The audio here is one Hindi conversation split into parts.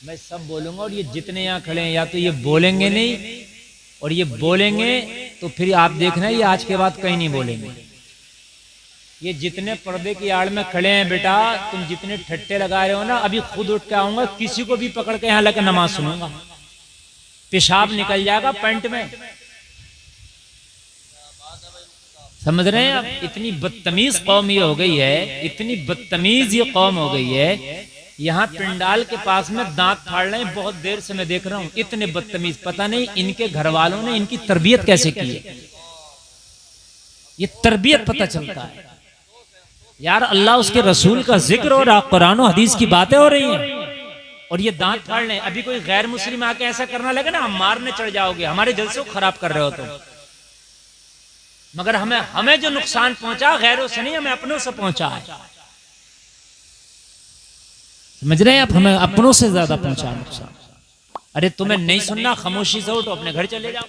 मैं सब बोलूंगा और ये जितने यहाँ खड़े हैं या तो ये बोलेंगे नहीं, और ये बोलेंगे तो फिर आप देखना ये आज के बाद कहीं नहीं बोलेंगे। ये जितने पर्दे की आड़ में खड़े हैं बेटा, तुम जितने ठट्टे लगा रहे हो ना, अभी खुद उठ के आऊंगा, किसी को भी पकड़ के यहाँ लेकर नमाज सुनूंगा, पेशाब निकल जाएगा पैंट में। समझ रहे हैं आप? इतनी बदतमीज कौम ये हो गई है, इतनी बदतमीज ये कौम हो गई है। यहाँ पिंडाल के पास में दांत फाड़ रहे हैं, बहुत देर से मैं देख रहा हूं, इतने बदतमीज। पता नहीं इनके घर वालों ने इनकी तरबियत कैसे की है, ये तरबियत पता चलता है यार। अल्लाह उसके रसूल का जिक्र हो रहा, कुरान और हदीस की बातें हो रही हैं, और ये दांत फाड़ रहे हैं। अभी कोई गैर मुस्लिम आके ऐसा करना लगे ना, हम मारने चढ़ जाओगे, हमारे जलसे को खराब कर रहे हो तुम। मगर हमें जो नुकसान पहुंचा गैरों से नहीं, हमें अपनों से पहुंचा है। समझ रहे हैं आप? हमें अपनों से ज्यादा पहुंचा नुकसान। अरे तुम्हें नहीं सुनना, खामोशी से उठो, अपने घर चले जाओ।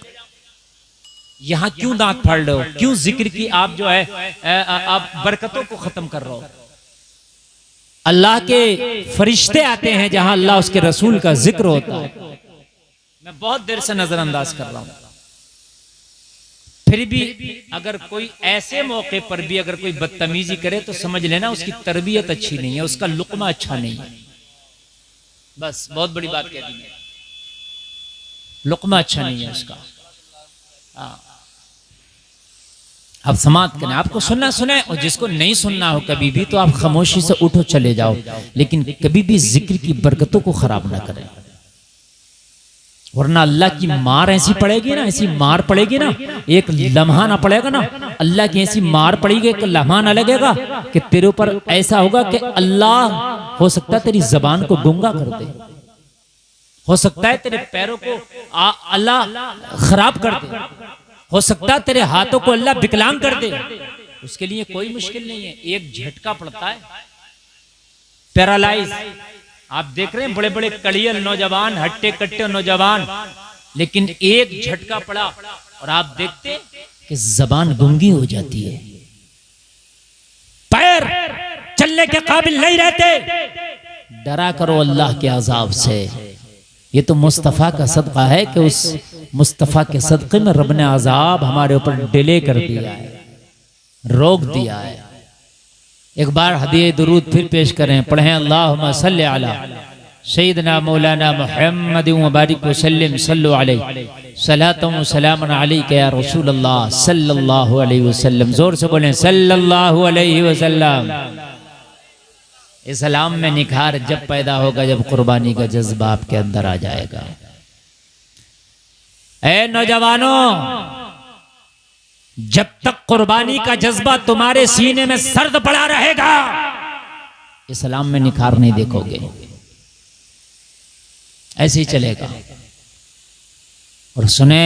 यहां क्यों दांत फाड़ रहे हो? क्यों जिक्र की आप जो है आप बरकतों को खत्म कर रहे हो? अल्लाह के फरिश्ते आते हैं जहां अल्लाह उसके रसूल का जिक्र होता है। मैं बहुत देर से नजरअंदाज कर रहा हूं, फिर भी अगर कोई ऐसे मौके पर भी अगर कोई बदतमीजी करे तो समझ लेना उसकी तरबियत अच्छी नहीं है, उसका लुक्मा अच्छा नहीं है। बस बहुत बड़ी बात कह दी, लुक्मा अच्छा नहीं है उसका। आप समाप्त करें, आपको सुनना सुने, और जिसको नहीं सुनना हो कभी भी तो आप खामोशी से उठो चले जाओ, लेकिन कभी भी जिक्र की बरकतों को खराब ना करें, वरना अल्लाह की मार ऐसी पड़ेगी ना, ऐसी मार पड़ेगी ना, एक लम्हा ना पड़ेगा ना, अल्लाह की ऐसी मार पड़ेगी, एक लम्हा ना लगेगा कि तेरे ऊपर ऐसा होगा कि अल्लाह हो सकता है तेरी जबान को गूंगा कर दे, हो सकता है तेरे पैरों को अल्लाह खराब कर दे, हो सकता है तेरे हाथों को अल्लाह विकलांग कर दे। उसके लिए कोई मुश्किल नहीं है, एक झटका पड़ता है, पैरालाइज। आप देख रहे हैं बड़े बड़े कड़ियल नौजवान, हट्टे कट्टे नौजवान, लेकिन एक झटका पड़ा और आप देखते कि जबान गूंगी हो जाती है, पैर चलने के काबिल नहीं रहते। डरा करो अल्लाह के अजाब से। ये तो मुस्तफ़ा का सदका है कि उस मुस्तफ़ा के सदक़े में रब ने अजाब हमारे ऊपर डिले कर दिया है, रोक दिया है। एक बार हदीये दुरूद फिर पेश करें, पढ़ें अल्लाहुम्मा सल्ली अला सय्यिदना मौलाना मुहम्मद व बारिक व सल्लिम सल्लु अलैहि सलातुम व सलामुन अलैका या रसूल अल्लाह सल्लल्लाहु अलैहि वसल्लम। जोर से बोलें सल्लल्लाहु अलैहि वसल्लम। इस सलाम में निखार जब पैदा होगा जब कुर्बानी का जज्बा आपके अंदर आ जाएगा। ऐ नौजवानों, जब तक कुर्बानी का जज्बा तुम्हारे सीने में सर्द पड़ा रहेगा, इस्लाम में निखार नहीं देखोगे, ऐसे ही चलेगा। और सुने,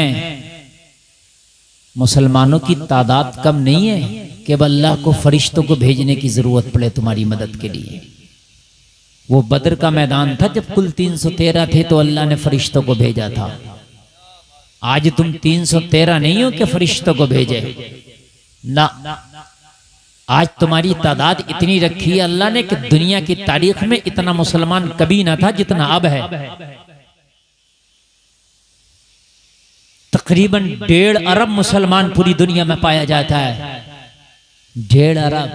मुसलमानों की तादाद कम नहीं है कि अब अल्लाह को फरिश्तों को भेजने की जरूरत पड़े तुम्हारी मदद के लिए। वो बदर का मैदान था जब कुल 313 थे तो अल्लाह ने फरिश्तों को भेजा था। आज तुम 313 नहीं हो कि फरिश्तों को भेजे ना, आज तुम्हारी तादाद इतनी रखी है अल्लाह ने कि दुनिया की तारीख में इतना मुसलमान कभी ना था जितना अब है। तकरीबन 1.5 अरब मुसलमान पूरी दुनिया में पाया जाता है। 1.5 अरब,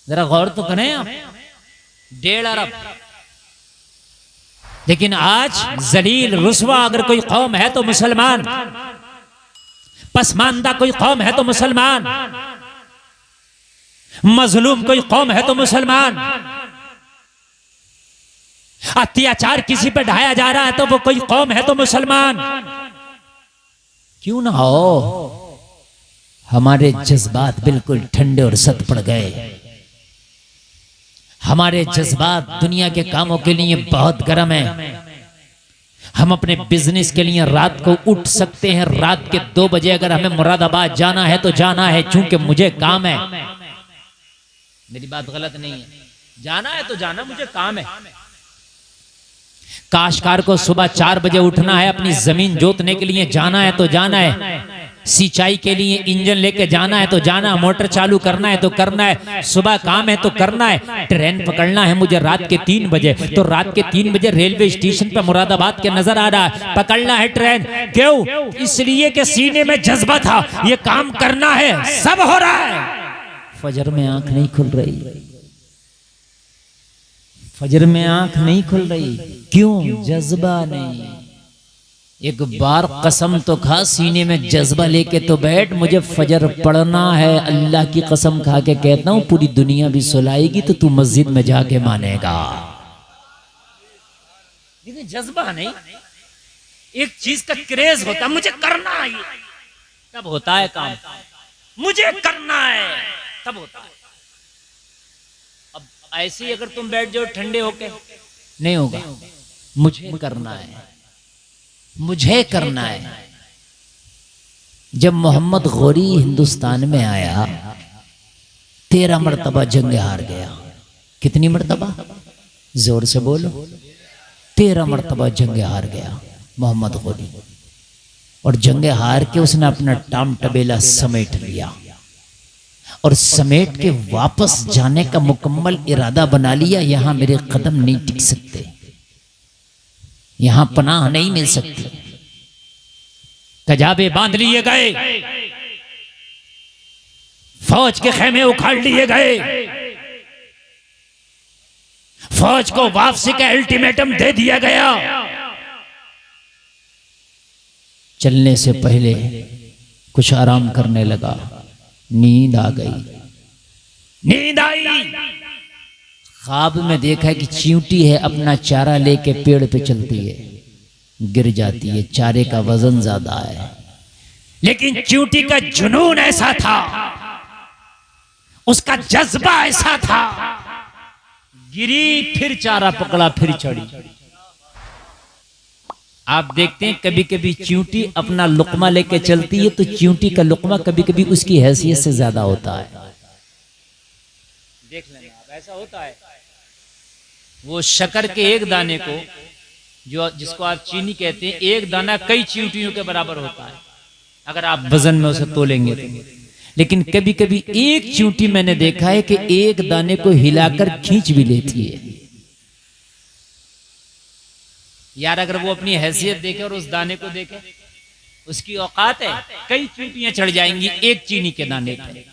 जरा गौर तो करें आप, 1.5 अरब। लेकिन आज जलील रुस्वा अगर कोई कौम है तो मुसलमान, पसमानदा कोई कौम है तो मुसलमान, मजलूम कोई कौम है तो मुसलमान, अत्याचार किसी पर ढाया जा रहा है तो वो कोई कौम है तो मुसलमान। क्यों ना हो, हमारे जज्बात बिल्कुल ठंडे और सत पड़ गए। हमारे जज्बात दुनिया के कामों के लिए बहुत गर्म है। हम अपने बिजनेस के लिए रात को उठ सकते हैं, रात के 2 बजे अगर हमें मुरादाबाद जाना है तो जाना है, चूंकि मुझे काम है। मेरी बात गलत नहीं है, जाना है तो जाना, मुझे काम है। काश्तकार को सुबह 4 बजे उठना है, अपनी जमीन जोतने के लिए जाना है तो जाना है। सिंचाई के लिए इंजन लेके जाना है तो जाना, मोटर चालू करना है तो करना है, सुबह काम है तो करना है। ट्रेन पकड़ना है मुझे रात के 3 बजे, तो रात के 3 बजे रेलवे स्टेशन पर मुरादाबाद के नजर आ रहा है, पकड़ना है ट्रेन। क्यों? इसलिए कि सीने में जज्बा था, ये काम करना है, सब हो रहा है। फजर में आंख नहीं खुल रही, फजर में आंख नहीं खुल रही। क्यों? जज्बा नहीं। एक बार कसम तो खा, सीने में जज्बा लेके तो बैठ, मुझे फजर पढ़ना है। अल्लाह की कसम खा के कहता हूं, पूरी दुनिया भी सुलाएगी तो तू मस्जिद में जाके मानेगा। लेकिन जज्बा नहीं, एक चीज का क्रेज होता, मुझे करना है, तब होता है काम। मुझे करना है तब होता है। अब ऐसे ही अगर तुम बैठ जाओ ठंडे होके, नहीं होगा। मुझे करना है, मुझे करना है। जब मोहम्मद गौरी हिंदुस्तान में आया, 13 मरतबा जंग हार गया। कितनी मरतबा? जोर से बोलो। 13 मरतबा जंग हार गया मोहम्मद गौरी। और जंग हार के उसने अपना टाम टबेला समेट लिया और समेट के वापस जाने का मुकम्मल इरादा बना लिया। यहां मेरे कदम नहीं टिक सकते, यहां पनाह नहीं मिल सकती। कजाबे बांध लिए गए, फौज के खेमे उखाड़ लिए गए, फौज को वापसी का अल्टीमेटम दे दिया गया। चलने से पहले कुछ आराम करने लगा, नींद आ गई। नींद आई, ख्वाब में देखा कि चींटी है, अपना चारा लेके पेड़ पे चलती है, गिर जाती है, चारे का वजन ज्यादा है। लेकिन चींटी का जुनून ऐसा था, उसका जज्बा ऐसा था, गिरी फिर चारा पकड़ा फिर चढ़ी। आप देखते हैं कभी कभी चींटी अपना लुकमा लेके चलती है तो चींटी का लुकमा कभी कभी उसकी हैसियत से ज्यादा होता है। देख लेना आप, ऐसा होता है। वो शक्कर के एक दाने को, जो जिसको आप चीनी कहते हैं, एक दाना कई चींटियों के बराबर होता है अगर आप वजन में उसे तोलेंगे तो। लेकिन कभी कभी एक चींटी मैंने देखा है कि एक दाने को हिलाकर खींच भी लेती है। यार अगर वो अपनी हैसियत देखे और उस दाने को देखे, उसकी औकात है, कई चींटियां चढ़ जाएंगी एक चीनी के दाने पे।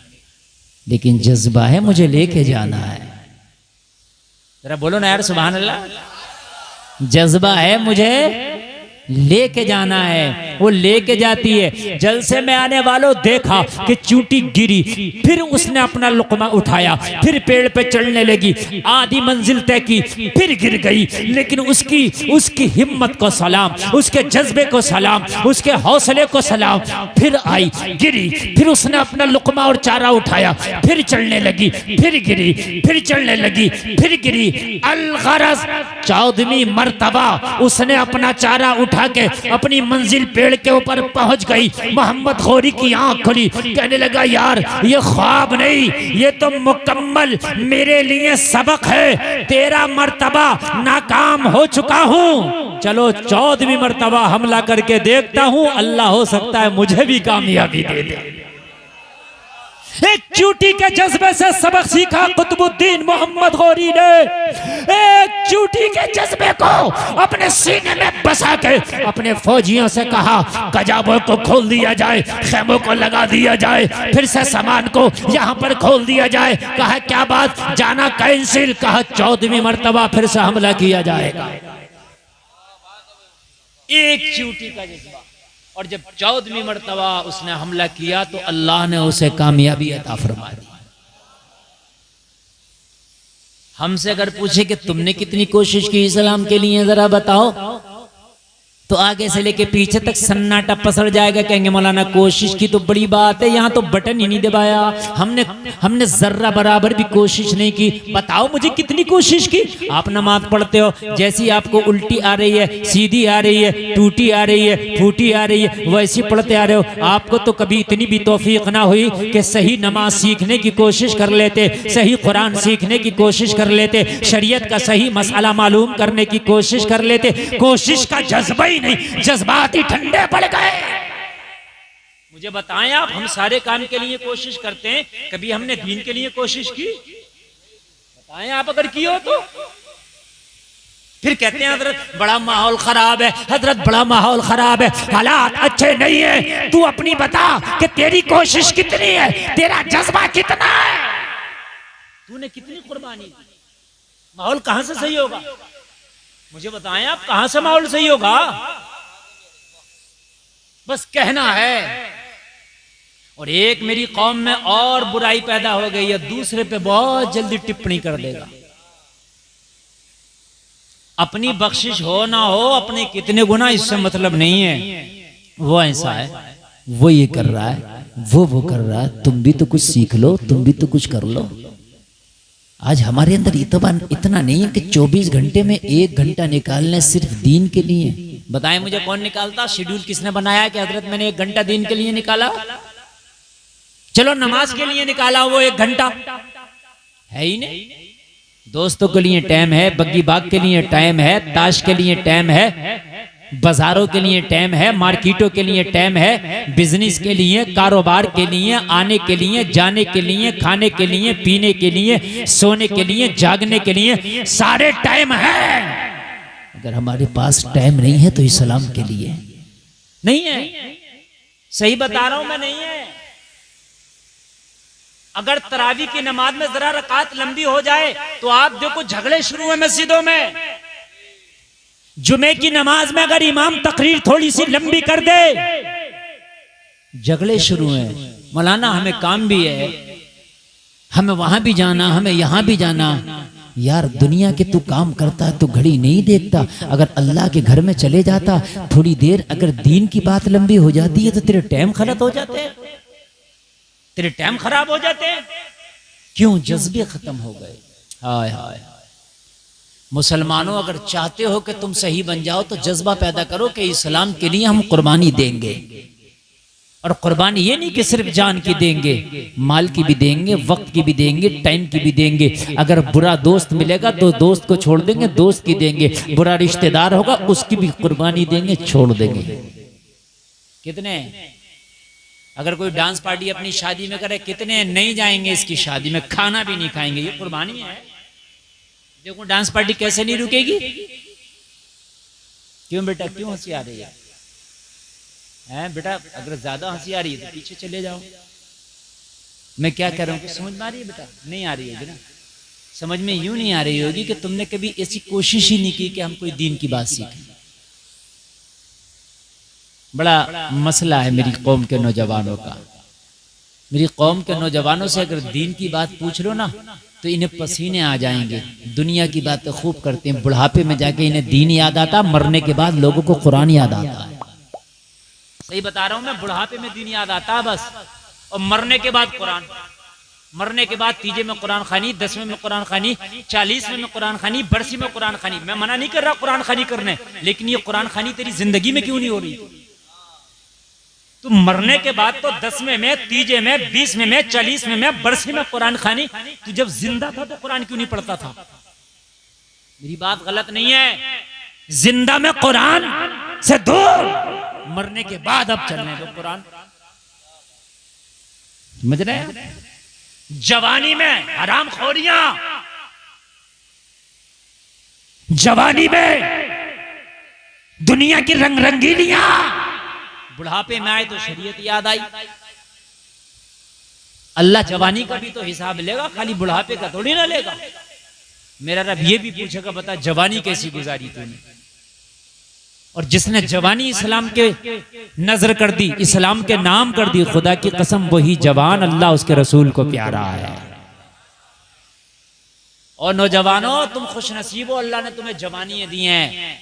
लेकिन जज्बा है, मुझे लेके जाना है। जरा बोलो ना यार सुभान अल्लाह। जज्बा है, मुझे लेके जाना है। वो लेके जाती है। जलसे में आने वालों देखा कि चींटी गिरी, फिर उसने अपना लुकमा उठाया, फिर पेड़ पे चढ़ने लगी, आधी मंजिल तय की, फिर गिर गई। लेकिन उसकी हिम्मत को सलाम, उसके जज्बे को सलाम, उसके हौसले को सलाम। फिर आई, गिरी, फिर उसने अपना लुकमा और चारा उठाया, फिर चढ़ने लगी, फिर गिरी, फिर चढ़ने लगी, फिर गिरी। अल-गरज 14वीं मर्तबा उसने अपना चारा उठा के अपनी मंजिल पेड़ के ऊपर पहुंच गई। मोहम्मद गौरी की आंख खुली, कहने लगा यार ये ख्वाब नहीं, ये तो मुकम्मल मेरे लिए सबक है। 13 मर्तबा नाकाम हो चुका हूं, चलो 14वीं मर्तबा हमला करके देखता हूं, अल्लाह हो सकता है मुझे भी कामयाबी दे दे। एक चींटी के जज्बे से सबक सीखा कुतुबुद्दीन मोहम्मद गौरी ने। एक चींटी के जज्बे को अपने सीने में बसा के अपने फौजियों से कहा कजाबों को खोल दिया जाए, खेमों को लगा दिया जाए, फिर से सामान को यहाँ पर खोल दिया जाए। कहा क्या बात, जाना कैंसिल। कहा 14वीं मर्तबा फिर से हमला किया जाएगा। एक चींटी का जज्बा। और जब 14वीं मर्तबा उसने हमला किया तो अल्लाह ने उसे कामयाबी अता फरमा दी। हमसे अगर पूछे कि तुमने कितनी कोशिश की इस्लाम के लिए, जरा बताओ, तो आगे से लेके पीछे तक सन्नाटा पसर जाएगा। कहेंगे मौलाना कोशिश की तो बड़ी बात है, यहाँ तो बटन ही नहीं दबाया, हमने जर्रा बराबर भी कोशिश नहीं की। बताओ मुझे कितनी कोशिश की। आप नमाज पढ़ते हो, जैसी आपको उल्टी आ रही है, सीधी आ रही है, टूटी आ रही है, फूटी आ रही है, वैसी पढ़ते आ रहे हो। आपको तो कभी इतनी भी तौफीक ना हुई कि सही नमाज सीखने की कोशिश कर लेते, सही कुरान सीखने की कोशिश कर लेते, शरीयत का सही मसला मालूम करने की कोशिश कर लेते। कोशिश का जज्बा नहीं, जज्बात ही ठंडे पड़ गए। मुझे बताएं आप, हम सारे काम के लिए कोशिश करते हैं, कभी हमने दीन के लिए कोशिश की? बताएं आप अगर की हो तो। फिर कहते हैं हजरत बड़ा माहौल खराब है, हजरत बड़ा माहौल खराब है, हालात अच्छे नहीं है। तू अपनी बता कि तेरी कोशिश कितनी है, तेरा जज्बा कितना है, तूने कितनी कुर्बानी दी? माहौल कहां से सही होगा? मुझे बताएं आप, कहां से माहौल सही होगा? बस कहना है। और एक मेरी कौम में और बुराई पैदा हो गई है, दूसरे पे बहुत जल्दी टिप्पणी कर देगा। अपनी बख्शिश हो ना हो, अपने कितने गुना, इससे मतलब नहीं है। वो ऐसा है, वो ये कर रहा है, वो कर रहा है, तुम भी तो कुछ सीख लो, तुम भी तो कुछ कर लो। आज हमारे अंदर इतना नहीं है कि 24 घंटे में 1 घंटा निकालना सिर्फ दीन के लिए। बताएं मुझे कौन निकालता? शेड्यूल किसने बनाया कि हजरत मैंने 1 घंटा दीन के लिए निकाला? चलो नमाज के लिए निकाला वो 1 घंटा, है ही नहीं। दोस्तों के लिए टाइम है, बग्गी बाग के लिए टाइम है, ताश के लिए टाइम है, बाजारों के लिए टाइम है, मार्केटों के लिए टाइम है, बिजनेस के लिए, कारोबार के लिए, आने के लिए, जाने के लिए, खाने के लिए, पीने के लिए, सोने के लिए, जागने के लिए, सारे टाइम है। अगर हमारे पास टाइम नहीं है तो इस्लाम के लिए नहीं है। सही बता रहा हूं मैं, नहीं है। अगर तरावी की नमाज में जरा रकात लंबी हो जाए तो आप देखो झगड़े शुरू हुए मस्जिदों में। जुमे की नमाज में अगर इमाम तकरीर थोड़ी सी लंबी कर दे, झगड़े शुरू हैं। मौलाना हमें काम भी है, हमें वहां भी जाना, हमें यहां भी जाना। यार दुनिया के तू काम करता है तो घड़ी नहीं देखता। अगर अल्लाह के घर में चले जाता थोड़ी देर, अगर दीन की बात लंबी हो जाती है तो तेरे टाइम खराब हो जाते हैं, तेरे टाइम खराब हो जाते हैं। क्यों? जज्बे खत्म हो गए। हाय हाय। मुसलमानों, अगर चाहते हो कि तुम सही बन जाओ तो जज्बा पैदा करो कि इस्लाम के लिए हम कुर्बानी देंगे। और कुर्बानी ये नहीं कि सिर्फ जान की देंगे, माल की भी देंगे, वक्त की भी देंगे, टाइम की भी देंगे। अगर बुरा दोस्त मिलेगा तो दोस्त को छोड़ देंगे, दोस्त की देंगे। बुरा रिश्तेदार होगा उसकी भी कुर्बानी देंगे, छोड़ देंगे। कितने? अगर कोई डांस पार्टी अपनी शादी में करे, कितने नहीं जाएंगे इसकी शादी में, खाना भी नहीं खाएंगे। ये कुर्बानी है। देखो डांस पार्टी कैसे नहीं रुकेगी। क्यों बेटा, क्यों हंसी आ रही है? बेटा अगर ज्यादा हंसी आ रही है तो पीछे चले जाओ। मैं क्या कह रहा हूँ, समझ में आ रही है बेटा? नहीं आ रही है ना? समझ में यूं नहीं आ रही होगी कि तुमने कभी ऐसी कोशिश ही नहीं की कि हम कोई दीन की बात सीखें। बड़ा मसला है मेरी कौम के नौजवानों का। मेरी कौम के नौजवानों से अगर दीन की बात पूछ लो ना तो इन्हें पसीने आ जाएंगे। दुनिया की बातें खूब करते हैं, बुढ़ापे में जाके इन्हें दीन याद आता, मरने के बाद लोगों को कुरान याद आता है। सही बता रहा हूं मैं, बुढ़ापे में दीन याद आता बस, और मरने के बाद कुरान। मरने के बाद तीजे में कुरान खानी, 10वें में कुरान खानी, 40वें में कुरान खानी, बरसी में कुरान खानी। मैं मना नहीं कर रहा कुरान खानी करने, लेकिन ये कुरान खानी तेरी जिंदगी में क्यों नहीं हो रही? तो मरने के बाद तो 10वें में, तीजे में, 20वें में, 40वें में, बरसी में कुरान खानी। तू जब जिंदा था तो कुरान क्यों नहीं पढ़ता था? मेरी बात गलत नहीं है। जिंदा में कुरान से दूर, मरने के बाद अब चलने दो कुरान। समझ रहे हैं? जवानी में हराम खोरियां, जवानी में दुनिया की रंग रंगीलियां, बुढ़ापे में आए तो शरीयत याद आई। अल्लाह जवानी का भी तो हिसाब लेगा, खाली बुढ़ापे का थोड़ी ना लेगा। मेरा रब ये भी पूछेगा, बता जवानी कैसी गुजारी तूने? और जिसने जवानी इस्लाम के नजर कर दी, इस्लाम के नाम कर दी, खुदा की कसम वही जवान अल्लाह उसके रसूल को प्यारा है। और नौजवानों, तुम खुश नसीब हो, अल्लाह ने तुम्हें जवानी दी हैं।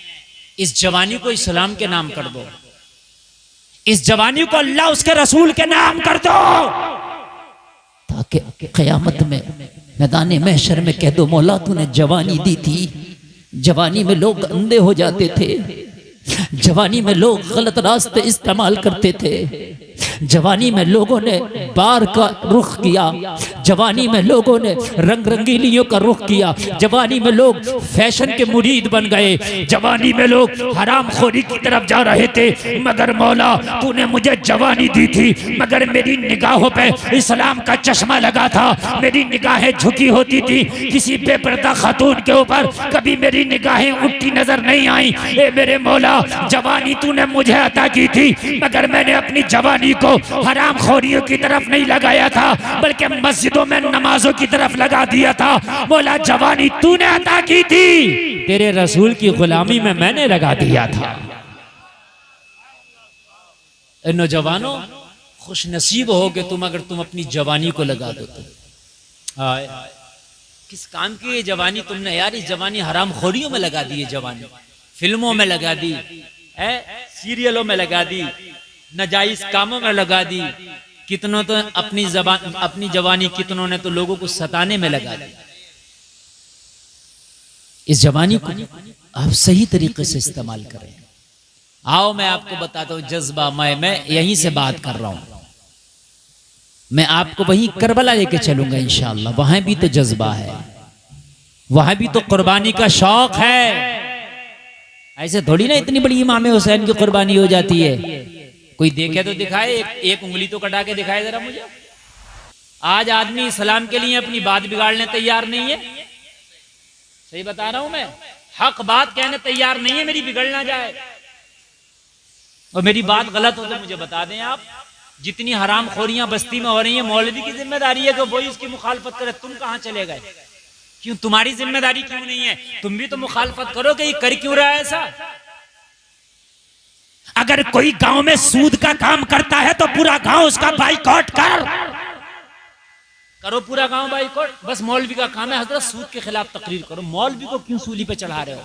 इस जवानी को इस्लाम के नाम कर दो, इस जवानी को अल्लाह उसके रसूल के नाम कर दो, ताकि क़यामत में मैदान महशर में कह दो, मौला तूने जवानी दी थी। जवानी में लोग अंधे हो जाते थे, जवानी में लोग गलत रास्ते इस्तेमाल करते थे, जवानी में लोगों ने बार का रुख किया, जवानी में लोगों ने रंग रंगीलियों का रुख किया, जवानी में लोग फैशन के मुरीद बन गए, जवानी में लोग हराम खोरी की तरफ जा रहे थे। मगर मौला तूने मुझे जवानी दी थी, मगर मेरी निगाहों पे इस्लाम का चश्मा लगा था, मेरी निगाहें झुकी होती थी, किसी बेपर्दा खातून के ऊपर कभी मेरी निगाहें उठती नजर नहीं आई। ए मेरे मौला, जवानी तूने मुझे अता की थी, मगर मैंने अपनी जवानी को हराम खोरियों की तरफ नहीं लगाया था, बल्कि मस्जिदों में नमाजों की तरफ लगा दिया था। मौला जवानी तूने अता की थी, तेरे रसूल की गुलामी में मैंने लगा दिया था। नौजवानों खुश नसीब हो कि तुम, अगर तुम अपनी जवानी को लगा दो तो। हाय किस काम की ये जवानी तुमने यार, इस जवानी हराम खोरियों में लगा दी, जवानी फिल्मों में लगा दी है, सीरियलों में लगा दी, नाजायज कामों में लगा दी। कितनों तो अपनी जवानी कितनों ने तो लोगों को सताने में लगा दी। इस जवानी को आप सही तरीके से इस्तेमाल करें। आओ मैं आपको बताता हूं जज्बा, मैं यहीं से बात कर रहा हूं, मैं आपको वहीं करबला लेके चलूंगा इंशाअल्लाह। वहां भी तो जज्बा है, वहां भी तो कुर्बानी का शौक है। ऐसे थोड़ी ना इतनी बड़ी इमाम हुसैन की कुर्बानी हो जाती है। कोई देखे तो दिखाए, एक उंगली तो कटा के दिखाए जरा मुझे। आज आदमी इस्लाम के लिए अपनी बात बिगाड़ने तैयार नहीं है। सही बता रहा हूं मैं, हक बात कहने तैयार नहीं है मेरी बिगड़ ना जाए। और मेरी बात गलत हो तो मुझे बता दें आप। जितनी हराम खोरियां बस्ती में हो रही हैं, मौलवी की जिम्मेदारी है कि वही उसकी मुखालफत करे। तुम कहां चले गए? क्यों तुम्हारी जिम्मेदारी क्यों नहीं है? तुम भी तो मुखालफत करो कि ये कर क्यों रहा है ऐसा। अगर कोई गांव में सूद का काम करता है तो पूरा गांव उसका बाइकआउट करो, पूरा गांव बाइकआउट। बस मौलवी का काम है हजरत सूद के खिलाफ तकरीर करो। मौलवी को क्यों सूली पे चढ़ा रहे हो?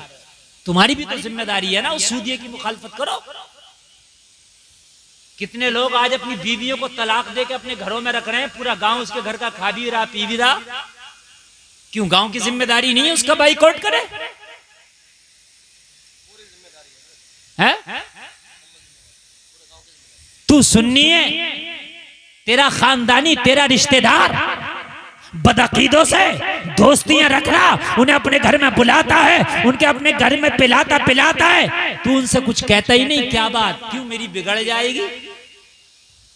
तुम्हारी भी तो जिम्मेदारी है ना, उस सूदिये की मुखालफत करो। कितने लोग आज अपनी बीवियों को तलाक दे के अपने घरों में रख रहे हैं, पूरा गांव उसके घर का खा भी रहा पी भी रहा। क्यों गांव की जिम्मेदारी नहीं है उसका बाइकआउट करे? है तू सुन्नी है, तेरा खानदानी, तेरा रिश्तेदार बदअकीदों से दोस्तियां रख रहा, उन्हें अपने घर में बुलाता है, उनके अपने घर में पिलाता है, तू उनसे कुछ कहता ही नहीं। क्या बात? क्यों मेरी बिगड़ जाएगी,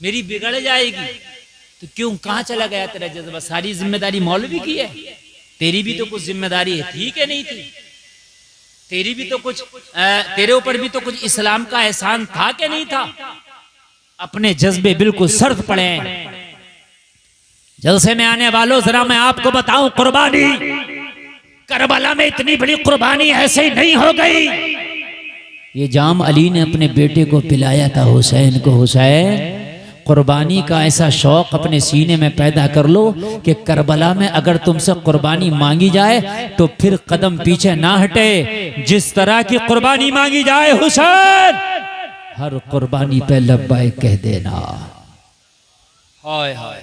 मेरी बिगड़ जाएगी। तो क्यों कहां चला गया तेरा जज्बा? सारी जिम्मेदारी मौलवी की है, तेरी भी तो कुछ जिम्मेदारी थी कि नहीं थी? तेरी भी तो कुछ तेरे ऊपर भी तो कुछ इस्लाम का एहसान था कि नहीं था? अपने जज्बे बिल्कुल सर्द पड़े। जलसे में आने वालों जरा मैं आपको बताऊं, कुर्बानी करबला में इतनी बड़ी कुर्बानी ऐसे ही नहीं हो गई। ये जाम अली ने अपने बेटे को पिलाया था हुसैन को। हुसैन, कुर्बानी का ऐसा शौक अपने सीने में पैदा कर लो कि करबला में अगर तुमसे कुर्बानी मांगी जाए तो फिर कदम पीछे ना हटे। जिस तरह की कुर्बानी मांगी जाए हुसैन, हर कुर्बानी पे लब्बाइक कह देना। हाय हाय,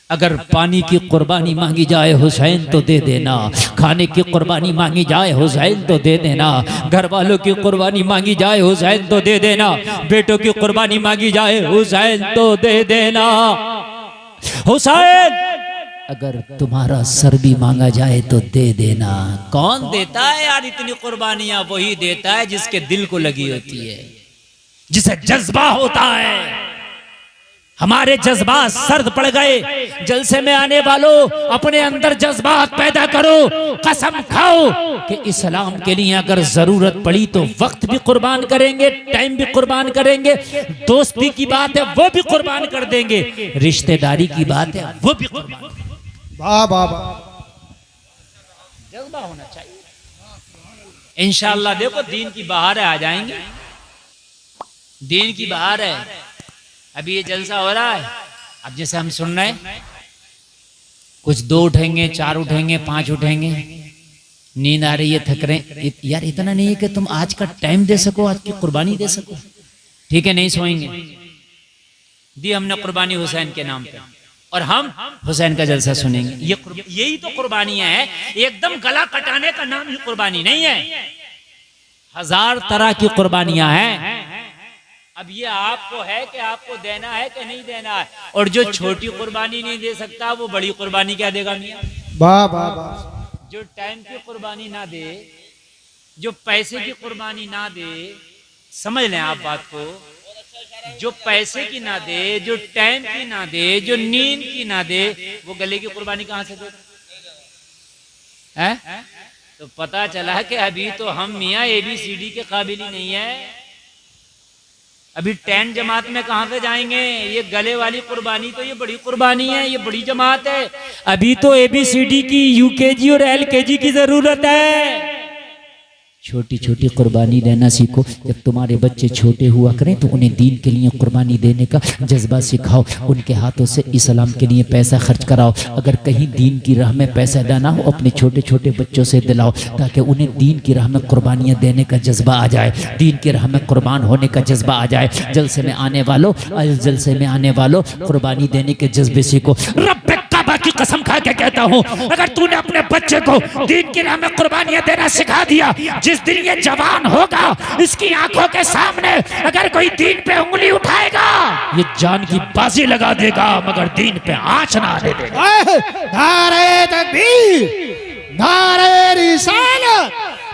अगर पानी की कुर्बानी मांगी जाए हुसैन तो दे देना, खाने की कुर्बानी मांगी जाए हुसैन तो दे देना, घर वालों की कुर्बानी मांगी जाए हुसैन तो दे देना, बेटों की कुर्बानी मांगी जाए हुसैन तो दे देना। हुसैन, अगर तुम्हारा सर भी मांगा जाए तो दे देना। कौन देता है यार इतनी कुर्बानियां? वही देता है जिसके दिल को लगी होती है, जिसे जज्बा होता है। हमारे जज्बात सर्द पड़ गए। जलसे में आने वालों अपने अंदर जज्बात पैदा करो। कसम खाओ कि इस्लाम के लिए अगर जरूरत पड़ी तो वक्त भी कुर्बान करेंगे, टाइम भी कुर्बान करेंगे, दोस्ती की बात है वो भी कुर्बान कर देंगे, रिश्तेदारी की बात है वो भी कुर्बान। वाह वाह वाह, जज्बा होना चाहिए। इंशाअल्लाह देखो दीन की बहार आ जाएंगे, दीन की बहार है। अभी ये जलसा हो रहा है, अब जैसे हम सुन रहे हैं, कुछ 2 उठेंगे, 4 उठेंगे, 5 उठेंगे, नींद आ रही है, थक रहे यार। इतना नहीं है कि तुम आज का टाइम दे सको, आज की कुर्बानी दे सको। ठीक है, नहीं सोएंगे, दी हमने कुर्बानी हुसैन के नाम पे, और हम हुसैन का जलसा सुनेंगे। यही तो कुर्बानियां हैं। एकदम गला कटाने का नाम ही कुर्बानी नहीं है। 1000 तरह की कुर्बानियां हैं। अब ये आपको है कि आपको देना है कि नहीं देना है। और जो छोटी कुर्बानी नहीं दे सकता वो बड़ी कुर्बानी क्या देगा मियाँ? वाह वाह वाह। जो टाइम की कुर्बानी ना दे, जो पैसे की कुर्बानी ना दे, समझ लें आप बात को, जो पैसे की ना दे, जो टाइम की ना दे, जो नींद की ना दे, वो गले की कुर्बानी कहां से देगा? है? तो पता चला कि अभी तो हम मियाँ ABCD के काबिल ही नहीं है। अभी 10 जमात में कहां पे जाएंगे? ये गले वाली कुर्बानी तो ये बड़ी कुर्बानी है, ये बड़ी जमात है। अभी तो ABCD की UKG और LKG की जरूरत है। छोटी छोटी कुर्बानी देना सीखो। जब तुम्हारे बच्चे छोटे हुआ करें तो उन्हें दीन के लिए कुर्बानी देने का जज्बा सिखाओ। उनके हाथों से इस्लाम के लिए पैसा खर्च कराओ। अगर कहीं दीन की राह में पैसा देना हो अपने छोटे छोटे बच्चों से दिलाओ, ताकि उन्हें दीन की राह में कुर्बानियाँ देने का जज्बा आ जाए, दीन की राह में कुर्बान होने का जज्बा आ जाए। जलसे में आने वालों कुर्बानी देने के जज्बे सीखो। रब्बे काबा की कसम खा के कहता हूँ, अगर तूने अपने बच्चे को दीन की राह में कुर्बानियाँ देना सिखा दिया, जिस दिन ये जवान होगा इसकी आंखों के सामने अगर कोई दीन पे उंगली उठाएगा ये जान की बाजी लगा देगा, मगर दीन पे आंच ना आने देगा। नारे तकबीर, नारे रिसालत,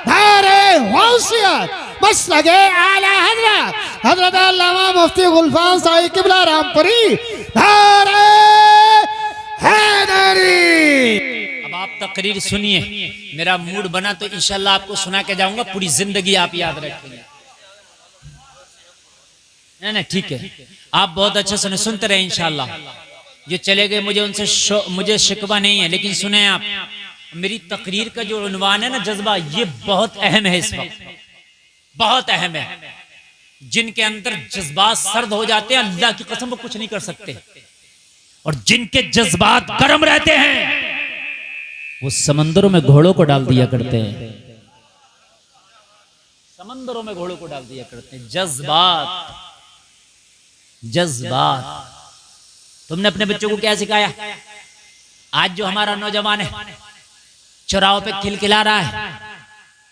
नारे गौसियत, बस लगे आला हजरत हजरत अल्लामा मुफ्ती गुलफाम साहिब किबला रामपुरी, नारे हैदरी। अब आप तकरीर सुनिए, मेरा मूड बना तो इंशाल्लाह आपको सुना के जाऊंगा, पूरी जिंदगी आप याद रखेंगे। नहीं ठीक है, आप बहुत अच्छे सुनते रहे इंशाल्लाह। जो चले गए मुझे शिकवा नहीं है, लेकिन सुने आप, मेरी तकरीर का जो उन्वान है ना जज्बा, ये बहुत अहम है इस वक्त, बहुत अहम है। जिनके अंदर जज्बात सर्द हो जाते हैं अल्लाह की कसम वो कुछ नहीं कर सकते, और जिनके जज्बात गर्म रहते हैं वो समंदरों में घोड़ों को डाल दिया करते हैं, समंदरों में घोड़ों को डाल दिया करते हैं। जज्बात जज्बात। तुमने अपने बच्चों को क्या सिखाया? आज जो हमारा नौजवान है चौराहों पे खिलखिला रहा है,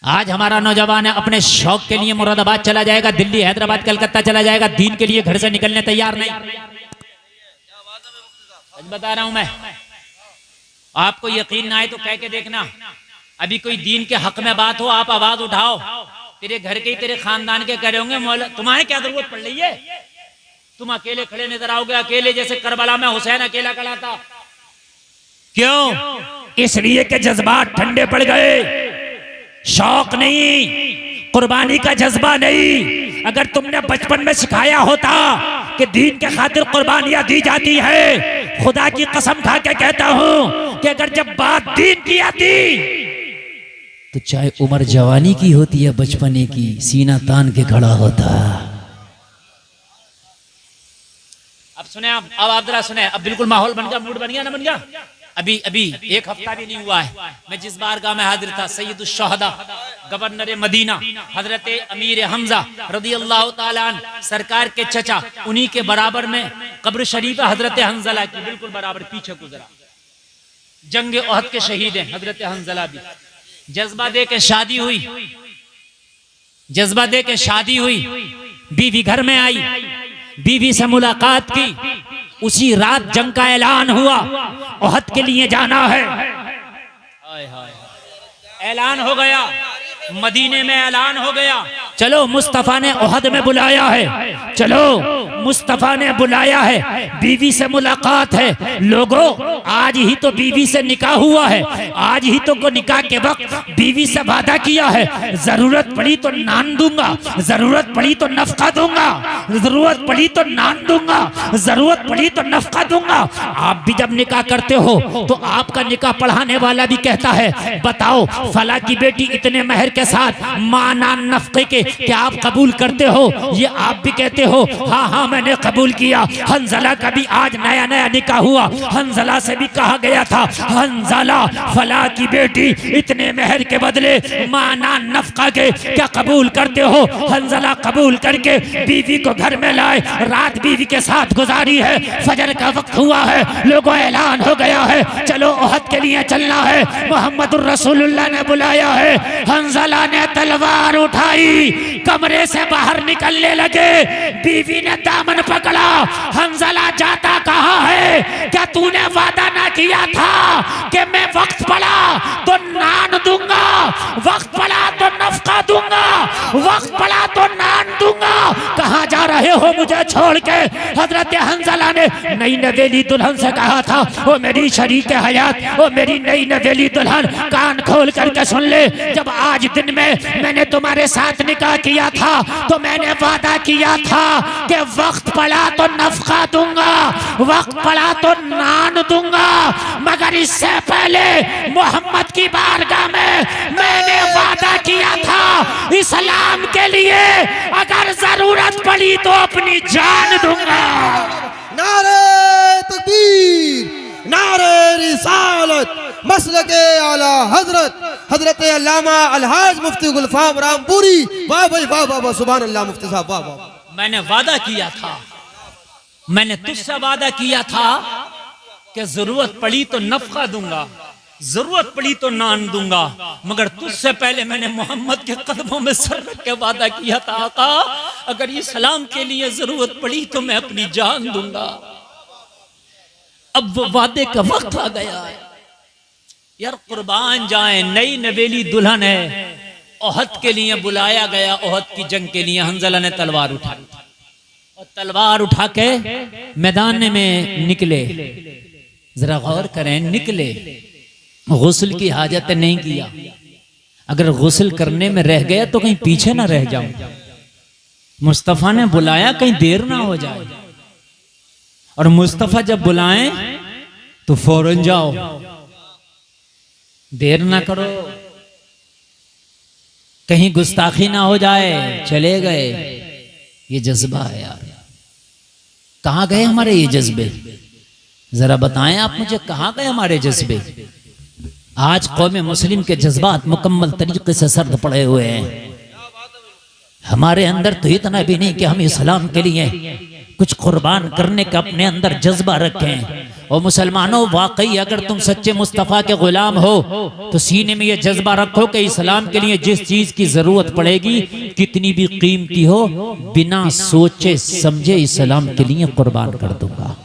आज हमारा नौजवान है अपने शौक के लिए मुरादाबाद चला जाएगा, दिल्ली, हैदराबाद, कलकत्ता चला जाएगा, दीन के लिए घर से निकलने तैयार नहीं। बता रहा हूं मैं, आपको यकीन ना आए तो कह के देखना। अभी कोई दीन के हक में बात हो, आप आवाज उठाओ, तेरे घर के तेरे खानदान के कह रहे होंगे मौला तुम्हारे क्या जरूरत पड़ रही है, तुम अकेले खड़े नजर आओगे, अकेले जैसे करबला में हुसैन अकेला खड़ा था। क्यों? इसलिए कि जज्बात ठंडे पड़ गए, शौक नहीं, कुर्बानी का जज्बा नहीं। अगर तुमने बचपन में सिखाया होता कि दीन के खातिर कुर्बानियां दी जाती है, खुदा की कसम खा के कहता हूं कि अगर जब बात दीन की आती तो चाहे उम्र जवानी की होती है बचपने की, सीना तान के खड़ा होता। अब सुने अब जरा सुने, अब बिल्कुल माहौल बन गया, मूड बन गया ना, बन गया। अभी एक हफ्ता भी नहीं हुआ है मैं जिस बारगाह में हाजिर था, सैयदुश शुहदा गवर्नर मदीना हजरत अमीर हमजा रदी अल्लाह ताला अन्हु सरकार के चचा, उन्हीं के बराबर में कब्र शरीफ हजरत हंजला की बिल्कुल बराबर पीछे गुजरा। जंग ओहद के शहीद हैं हजरत हंजला भी। जज्बा दे के शादी हुई, जज्बा दे के शादी हुई, बीवी घर में आई, बीवी से मुलाकात की, उसी रात जंग का ऐलान हुआ, ओहद के लिए जाना है। ऐलान हो गया, मदीने में ऐलान हो गया, चलो मुस्तफा ने ओहद में बुलाया है, चलो मुस्तफा ने बुलाया है, बीवी से मुलाकात है। लोगों आज ही तो बीवी से निकाह हुआ है, आज ही तो को निकाह के वक्त बीवी से वादा किया है, जरूरत पड़ी तो नान दूंगा, जरूरत पड़ी तो नफका दूंगा, जरूरत पड़ी तो नान दूंगा, जरूरत पड़ी तो नफका दूंगा। आप भी जब निकाह करते हो तो आपका निकाह पढ़ाने वाला भी कहता है बताओ फला की बेटी इतने महर के साथ मां नान नफके के क्या आप कबूल करते हो? ये आप भी कहते हो हाँ हाँ मैंने कबूल किया। हंजला का भी आज नया नया निकाह हुआ, हंजला से भी कहा गया था हंजला फला की बेटी इतने महर के बदले मां नान नफका के क्या कबूल करते हो? हंजला कबूल करके बीवी को घर में लाए, रात बीवी के साथ गुजारी है, फजर का वक्त हुआ है, लोगों ऐलान हो गया है चलो ओहद के लिए चलना है, मोहम्मदुर रसूलुल्लाह ने बुलाया है। हंजला ने तलवार उठाई, कमरे से बाहर निकलने लगे। बीवी ने दामन पकड़ा, हंजला जाता कहा है क्या तूने वादा ना किया था कि मैं वक्त पड़ा तो नान दूंगा, वक्त पड़ा तो नफका दूंगा, वक्त पड़ा तो नान दूंगा, कहां जा रहे हो मुझे छोड़ के? हजरत हंजला ने नई नवेली दुल्हन से कहा था, ओ मेरी शरीक हयात, ओ मेरी नई नवेली दुल्हन, कान खोल करके सुन ले, जब आज दिन में मैंने तुम्हारे साथ निकाह किया था तो मैंने वादा किया था कि वक्त पड़ा तो नफका दूंगा, वक्त पड़ा तो नान दूंगा, मगर इससे पहले मोहम्मद की बारगाह में मैंने वादा किया था इस्लाम के लिए अगर जरूरत पड़ी तो अपनी जान दूंगा। नारे तकबीर, नारे रिसालत, मसलके आला हजरत हजरत अल्लामा अलहाज मुफ्ती गुलफाम रामपुरी। वाह भाई वाह वाह वाह, सुभान अल्लाह मुफ्ती साहब, वाह वाह। मैंने वादा किया था, मैंने तुझसे वादा किया था कि जरूरत पड़ी तो नफका दूंगा, जरूरत पड़ी तो नान दूंगा, मगर तुझसे पहले मैंने मोहम्मद के कदमों में सर रख के वादा किया था, आका अगर इस्लाम के लिए जरूरत पड़ी तो मैं अपनी जान दूंगा। अब वो वादे का वक्त आ गया है यार, कुर्बान जाए, नई नवेली दुल्हन है, ओहद के लिए बुलाया गया, ओहद की जंग के लिए। हंजला ने तलवार उठाई और तलवार उठा के मैदान में निकले। जरा गौर करें, निकले, गुस्ल की हाजत नहीं किया। अगर गुस्ल करने में रह गया तो कहीं पीछे ना रह जाऊं। मुस्तफा ने बुलाया, कहीं देर ना हो जाए, और मुस्तफा जब बुलाएं तो फौरन जाओ, देर ना करो, कहीं गुस्ताखी ना हो जाए, चले गए। ये जज्बा है यार। कहां गए हमारे ये जज्बे? जरा बताएं आप मुझे, कहां गए हमारे जज्बे? आज कौम मुस्लिम के जज्बात मुकम्मल तरीके से सर्द पड़े हुए हैं। हमारे अंदर तो इतना भी नहीं कि हम इस्लाम के लिए कुछ कुर्बान करने का अपने अंदर जज्बा रखें। और मुसलमानों, वाकई अगर तुम सच्चे मुस्तफ़ा के गुलाम हो तो सीने में ये जज्बा रखो कि इस्लाम के लिए जिस चीज की जरूरत पड़ेगी, कितनी भी कीमती हो, बिना सोचे समझे इस्लाम के लिए कुर्बान कर दूंगा।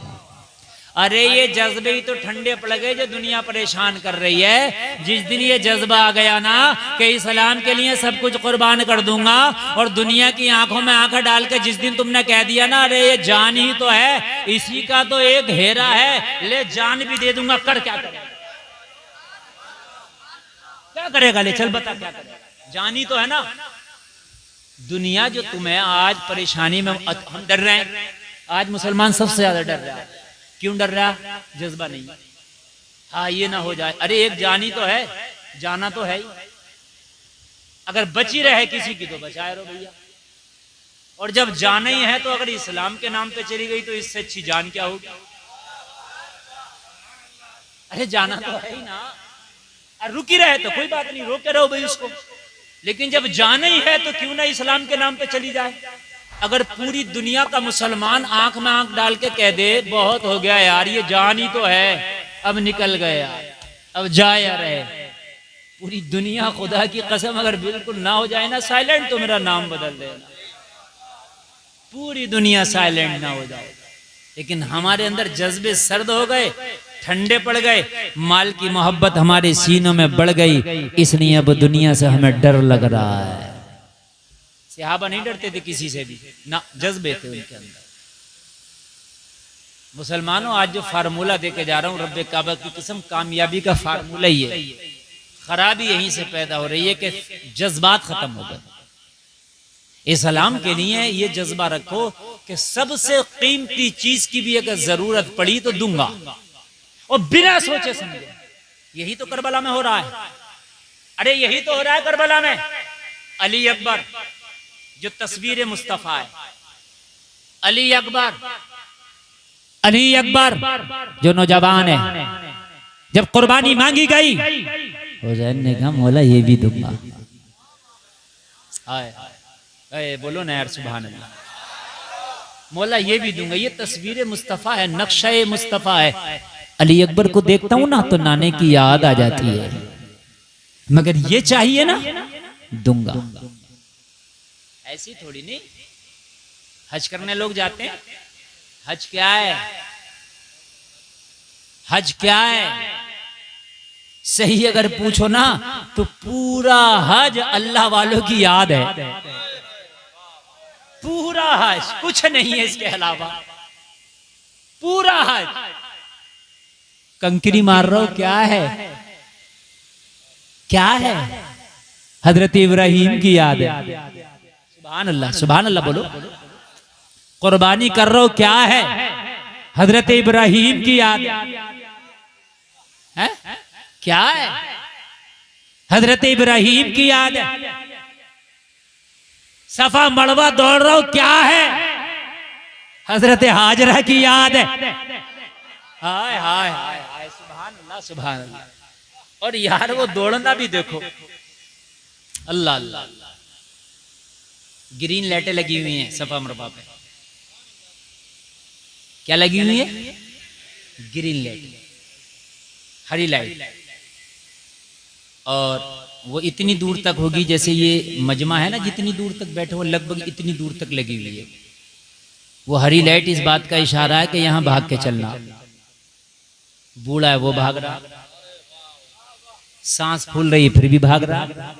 अरे ये जज्बे ही तो ठंडे पड़ गए जो दुनिया परेशान कर रही है। जिस दिन ये जज्बा आ गया ना कि इस्लाम के लिए सब कुछ कुर्बान कर दूंगा, और दुनिया की आंखों में आंखें डाल के जिस दिन तुमने कह दिया ना, अरे ये जान ही तो है, इसी का तो एक घेरा है, ले जान भी दे दूंगा, कर क्या करेगा? क्या करेगा? ले चल बता क्या करेगा? जान ही तो है ना। दुनिया जो तुम्हें आज परेशानी में, हम डर रहे हैं, आज मुसलमान सबसे ज्यादा डर रहा है। क्यों डर रहा? जज्बा नहीं। हाँ ये ना हो जाए, अरे एक जानी तो है, जाना तो है ही, अगर बची रहे किसी की तो बचाए रहो भैया। और जब जाना ही है तो अगर इस्लाम के नाम पे चली गई तो इससे अच्छी जान क्या होगी? अरे जाना तो है ही ना। अरे रुकी रहे तो कोई बात नहीं, रोके रहो भाई उसको, लेकिन जब जाना ही है तो क्यों ना इस्लाम के नाम पे चली जाए। अगर पूरी दुनिया का मुसलमान आंख में आंख डाल के कह दे बहुत हो गया यार, ये जान ही तो है, अब निकल गए यार, अब जाए या रहे, पूरी दुनिया खुदा की कसम अगर बिल्कुल ना हो जाए ना साइलेंट, तो मेरा नाम बदल देना, पूरी दुनिया साइलेंट ना हो जाए। लेकिन हमारे अंदर जज्बे सर्द हो गए, ठंडे पड़ गए, माल की मोहब्बत हमारे सीनों में बढ़ गई, इसलिए अब दुनिया से हमें डर लग रहा है। सहाबा नहीं डरते थे किसी से भी ना, जज्बे थे उनके अंदर। मुसलमानों, आज जो फार्मूला देके जा रहा हूं रब्बे काबा की कसम, कामयाबी का फार्मूला ही है। खराबी यहीं से पैदा हो रही है कि जज्बात खत्म हो गए। इस्लाम के लिए ये जज्बा रखो कि सबसे कीमती चीज की भी अगर जरूरत पड़ी तो दूंगा, और बिना सोचे समझे। यही तो करबला में हो रहा है। अरे यही तो हो रहा है करबला में। अली अकबर जो तस्वीर मुस्तफा है, अली अकबर जो नौजवान है, जब कुर्बानी मांगी गई हुसैन ने कहा मौला ये भी दूंगा। बोलो ना यार सुभान अल्लाह, मौला ये भी दूंगा। ये तस्वीर मुस्तफा है, नक्शा मुस्तफा है। अली अकबर को देखता हूं ना तो नाने की याद आ जाती है, मगर ये चाहिए ना दूंगा। ऐसी थोड़ी नहीं। हज करने लोग जाते हैं। हज क्या है? हज क्या है? सही अगर पूछो ना तो पूरा हज अल्लाह वालों की याद है। पूरा हज, कुछ नहीं है इसके अलावा। पूरा हज कंकरी मार रहा हो, क्या है? क्या है? हजरत इब्राहिम की याद है। सुभान अल्लाह, सुभान अल्लाह बोलो। कुर्बानी कर रहे हो, क्या है? हजरत इब्राहिम की याद है। क्या है? हजरत इब्राहिम की याद है। सफा मड़वा दौड़ रहा हो, क्या है? हजरत हाजरा की याद है। हाय हाय हाय हाय, सुभान अल्लाह, सुभान अल्लाह। और यार वो दौड़ना भी देखो, अल्लाह अल्लाह। ग्रीन लाइटें लगी हुई हैं सफा मरवा पे। क्या लगी हुई है? ग्रीन लाइट, हरी लाइट। और वो इतनी दूर तक होगी, जैसे ये मजमा है ना, जितनी दूर तक बैठे हो लगभग इतनी दूर तक लगी हुई है। वो हरी लाइट इस बात का इशारा है कि यहां भाग के चलना। बूढ़ा है वो भाग रहा, सांस फूल रही है फिर भी भाग रहा।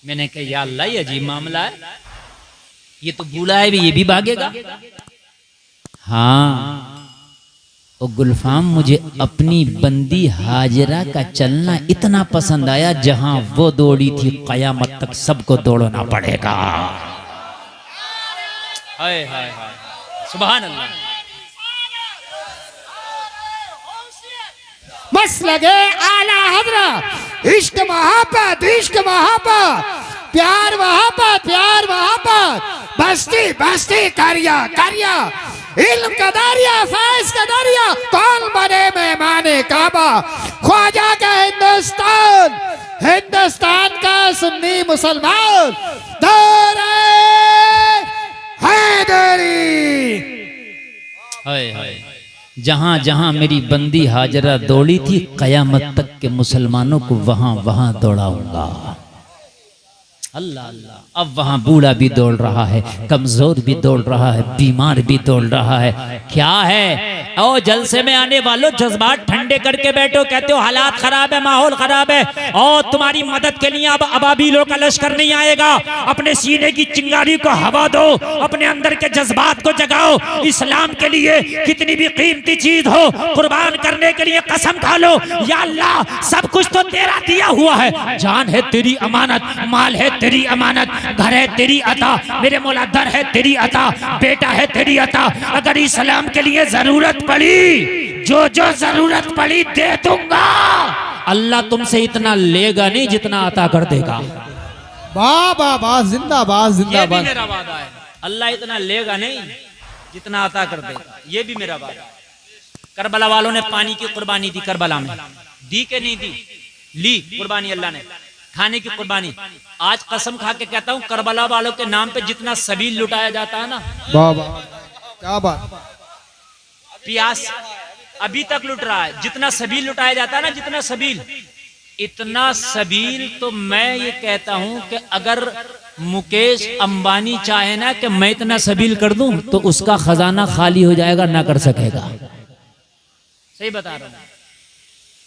मैंने कहा या अल्लाह, ये अजीब मामला है। ये तो बूढ़ा है भी, ये भी भागेगा। हाँ, ओ गुलफाम, मुझे अपनी बंदी हाजरा का चलना इतना पसंद आया, जहां वो दौड़ी थी कयामत तक सबको दौड़ना पड़ेगा। हाय हाय हाय, सुभान अल्लाह। मसलगे आला हजरत, इश्क मोहब्बत, इश्क मोहब्बत, प्यार मोहब्बत, प्यार मोहब्बत, बस्ती बस्ती करिया करिया, इल्म का दरिया, फैज का दरिया, कौन बने मेहमाने काबा? ख्वाजा का हिंदुस्तान, हिंदुस्तान का सुन्नी मुसलमान, दौरे हैदरी। हाय हाय, जहां जहां मेरी बंदी हाजरा दौड़ी थी, कयामत तक के मुसलमानों को वहां वहां दौड़ाऊंगा। अल्लाह अल्लाह। अब वहां बूढ़ा भी दौड़ रहा है, कमजोर भी दौड़ रहा है, बीमार भी दौड़ रहा है। क्या है? ओ जलसे में आने वालों, जज्बात ठंडे करके बैठो। कहते हो हालात खराब है, माहौल खराब है, और तुम्हारी मदद के लिए अब अबाबीलों का लश्कर नहीं आएगा। अपने सीने की चिंगारी को हवा दो, अपने अंदर के जज्बात को जगाओ। इस्लाम के लिए कितनी भी कीमती चीज हो, कुर्बान करने के लिए कसम खा लो, या अल्लाह सब कुछ तो तेरा दिया हुआ है। जान है तेरी अमानत, माल है तेरी अमानत, घर है तेरी अता, मेरे मौला दर है तेरी अता, बेटा है तेरी अता। अगर इस्लाम के लिए जरूरत पड़ी, जो जो जरूरत पड़ी दे दूंगा। अल्लाह तुमसे इतना लेगा नहीं जितना अता कर देगा। वाह वाह वाह, जिंदाबाद ये भी जिंदाबाद। मेरा वादा है, अल्लाह इतना लेगा नहीं जितना अता कर देगा। ये भी मेरा वादा है। करबला वालों ने पानी की कुर्बानी दी, करबला में दी के नहीं दी? ली कुर्बानी अल्लाह ने, खाने की कुर्बानी। आज कसम खा के कहता हूं, करबला वालों के नाम पे जितना सबील लुटाया जाता है ना, वाह वाह, क्या बात। प्यास अभी तक लुट रहा है। जितना सबील लुटाया जाता है ना, जितना सबील, इतना सबील तो मैं ये कहता हूं कि अगर मुकेश अंबानी चाहे ना कि मैं इतना सबील कर दूं, तो उसका खजाना खाली हो जाएगा, ना कर सकेगा। सही बता रहा हूं।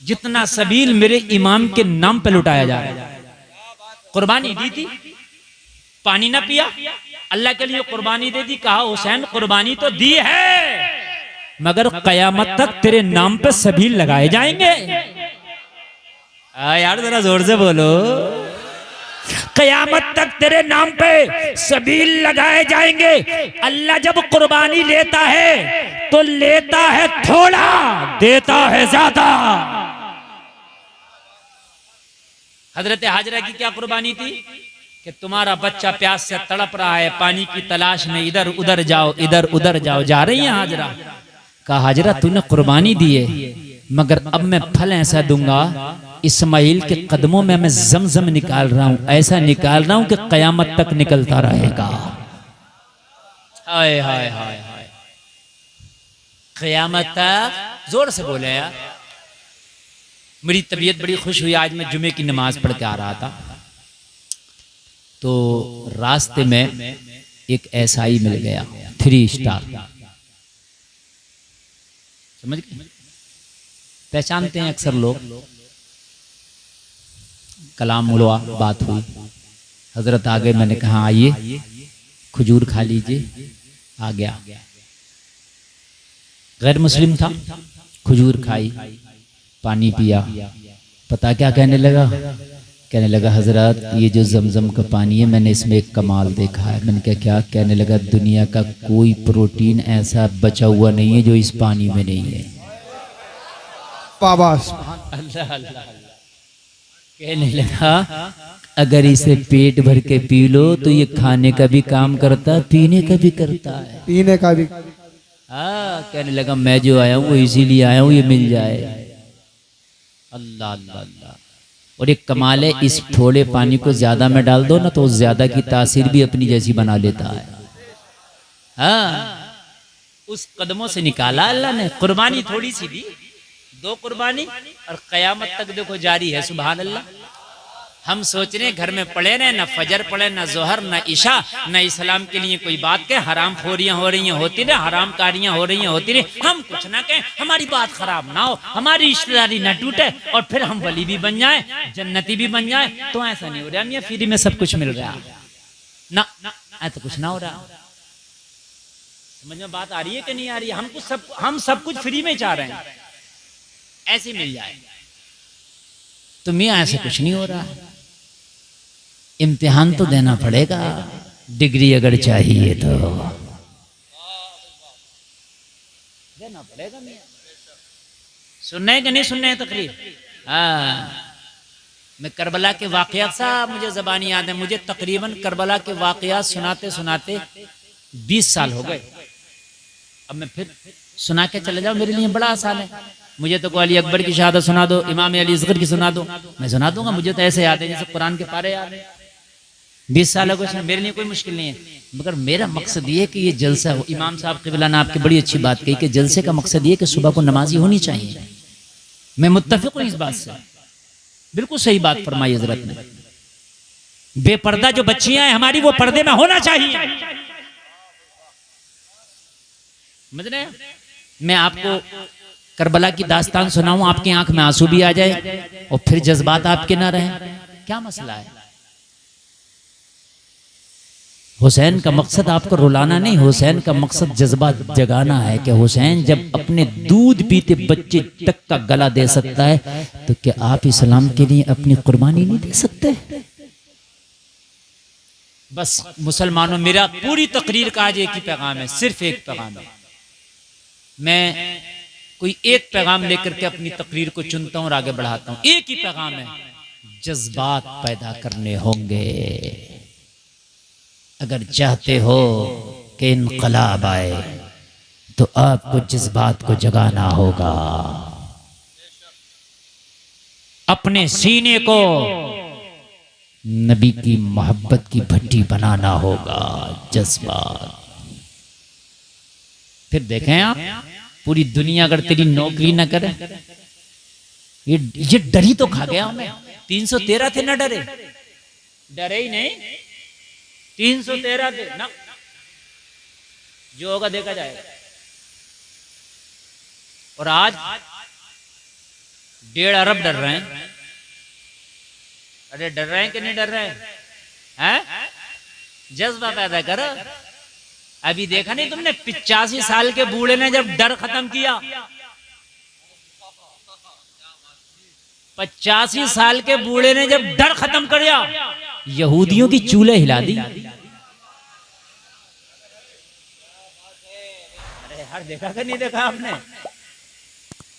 जितना सबील मेरे इमाम के नाम पे लुटाया जा रहा है। कुर्बानी दी थी, पानी ना पिया, अल्लाह के लिए कुर्बानी दे दी। कहा हुसैन कुर्बानी तो दी है, मगर कयामत तक तेरे नाम पे सबील लगाए जाएंगे। यार जरा जोर से बोलो। कयामत तक तेरे नाम पे सबील लगाए जाएंगे। अल्लाह जब कुर्बानी लेता है तो लेता है थोड़ा, देता है ज्यादा। हजरत हाजरा की क्या कुर्बानी थी कि तुम्हारा बच्चा प्यास से तड़प रहा है, पानी की तलाश में इधर उधर जाओ, इधर उधर जाओ। जा रही है हाजरा। कहा हाजरा तूने कुर्बानी दी है, मगर अब मैं फल ऐसा दूंगा, इस्माइल के कदमों में मैं जमजम निकाल रहा हूं, ऐसा निकाल रहा हूं कि कयामत तक निकलता रहेगा। हाय हाय हाय हाय, कयामत तक। जोर से बोले यार। मेरी तबीयत बड़ी खुश हुई। आज मैं जुमे की नमाज पढ़ के आ रहा था, तो रास्ते में एक एसआई मिल गया, 3 स्टार, समझ गए? पहचानते हैं अक्सर लोग। कलाम हुआ, बात हुई, हजरत आ गए, मैंने कहा आइए खजूर खा लीजिए। आ गया, गैर मुस्लिम था, खजूर खाई, पानी पिया। पता क्या कहने लगा? कहने लगा हजरत ये जो जमजम का पानी है मैंने इसमें एक कमाल देखा है। मैंने कहा क्या? कहने लगा दुनिया का कोई प्रोटीन ऐसा बचा हुआ नहीं है जो इस पानी में नहीं है। बाबा अल्लाह अल्लाह। कहने लगा अगर इसे पेट भर के पी लो तो ये खाने का भी काम करता है, पीने का भी करता है। पीने का भी। हाँ, कहने लगा मैं जो आया हूँ वो इसीलिए आया हूँ ये मिल जाए। अल्लाह अल्लाह अल्लाह। और एक कमाल है, इस थोड़े पानी को ज्यादा में डाल दो ना तो उस ज्यादा की तासीर भी अपनी जैसी बना लेता है। हाँ, उस कदमों से निकाला अल्लाह ने। कुर्बानी थोड़ी सी दी, 2 कुर्बानी और कयामत तक देखो जारी है। सुभान अल्लाह। हम सोच रहे हैं घर में पढ़े रहे, ना फजर पढ़े, ना जोहर, ना इशा, ना इस्लाम के लिए कोई बात कहे, हराम खोरियां हो रही हैं होती रहे, हराम कारियां हो रही हैं होती रहे, हम कुछ ना कहें, हमारी बात खराब ना हो, हमारी रिश्तेदारी ना टूटे और फिर हम वली भी बन जाए, जन्नती भी बन जाए। तो ऐसा नहीं हो रहा, मियां फ्री में सब कुछ मिल रहा है ना, ऐसा कुछ ना हो रहा। समझ में बात आ रही है कि नहीं आ रही है? हम सब कुछ फ्री में चाह रहे हैं, ऐसे मिल जाए। तो मियां ऐसे कुछ नहीं हो रहा है। इम्तिहान तो देना पड़ेगा, डिग्री अगर चाहिए तो देना पड़ेगा। मियां सुनना है कि नहीं सुनना है तकरीर? हाँ, मैं करबला के वाकयात साहब मुझे ज़बानी याद है, मुझे तकरीबन करबला के वाकयात सुनाते सुनाते 20 साल हो गए। अब मैं फिर सुना के चले जाऊं मेरे लिए बड़ा आसान है। मुझे तो अली अकबर की शहादत सुना दो, इमाम अली असगर की सुना दो, मैं सुना दूंगा। मुझे तो ऐसे याद है जैसे कुरान के पारे याद है। 20 साल हो गए, मेरे लिए कोई मुश्किल नहीं है। मगर मेरा मकसद ये है कि ये जलसा हो। इमाम साहब क़िबला ने आपकी बड़ी अच्छी बात कही कि जलसे का मकसद ये कि सुबह को नमाजी होनी चाहिए। मैं मुत्तफिक हूँ इस बात से, बिल्कुल सही बात फरमाई हजरत ने। बेपर्दा जो बच्चियां हैं हमारी, वो पर्दे में होना चाहिए। समझ रहे हैं? मैं आपको करबला की दास्तान सुनाऊं, आपकी आंख में आंसू भी आ जाए और फिर जज्बात आपके ना रहे, क्या मसला है? हुसैन का मकसद आपको रुलाना नहीं, हुसैन का मकसद जज्बा जगाना है कि हुसैन जब अपने दूध पीते बच्चे तक का गला दे सकता है तो क्या आप इस्लाम के लिए अपनी कुर्बानी नहीं दे सकते? बस मुसलमानों, मेरा पूरी तकरीर का आज एक ही पैगाम है, सिर्फ एक पैगाम है। मैं कोई एक पैगाम लेकर के अपनी तकरीर को चुनता हूं और आगे बढ़ाता हूं। एक ही पैगाम है, जज्बात पैदा करने होंगे। अगर चाहते हो कि इनकलाब आए तो आपको जज्बात को जगाना होगा, अपने सीने को नबी की मोहब्बत की भट्टी बनाना होगा। जज्बात। फिर देखें आप, पूरी दुनिया अगर तेरी नौकरी न करे, ये डरी तो खा गया हमें। 313 थे ना डरे, डरे ही नहीं। 313 थे ना, जो होगा देखा जाएगा। और आज 1.5 अरब डर रहे हैं। अरे डर रहे हैं कि नहीं डर रहे हैं? जज्बा पैदा करो। अभी देखा नहीं तुमने, 85 साल के बूढ़े ने जब डर खत्म किया, 85 साल के बूढ़े ने जब डर खत्म कर दिया, यहूदियों की चूल्हे हिला दी। अरे यार, देखा कि नहीं देखा आपने?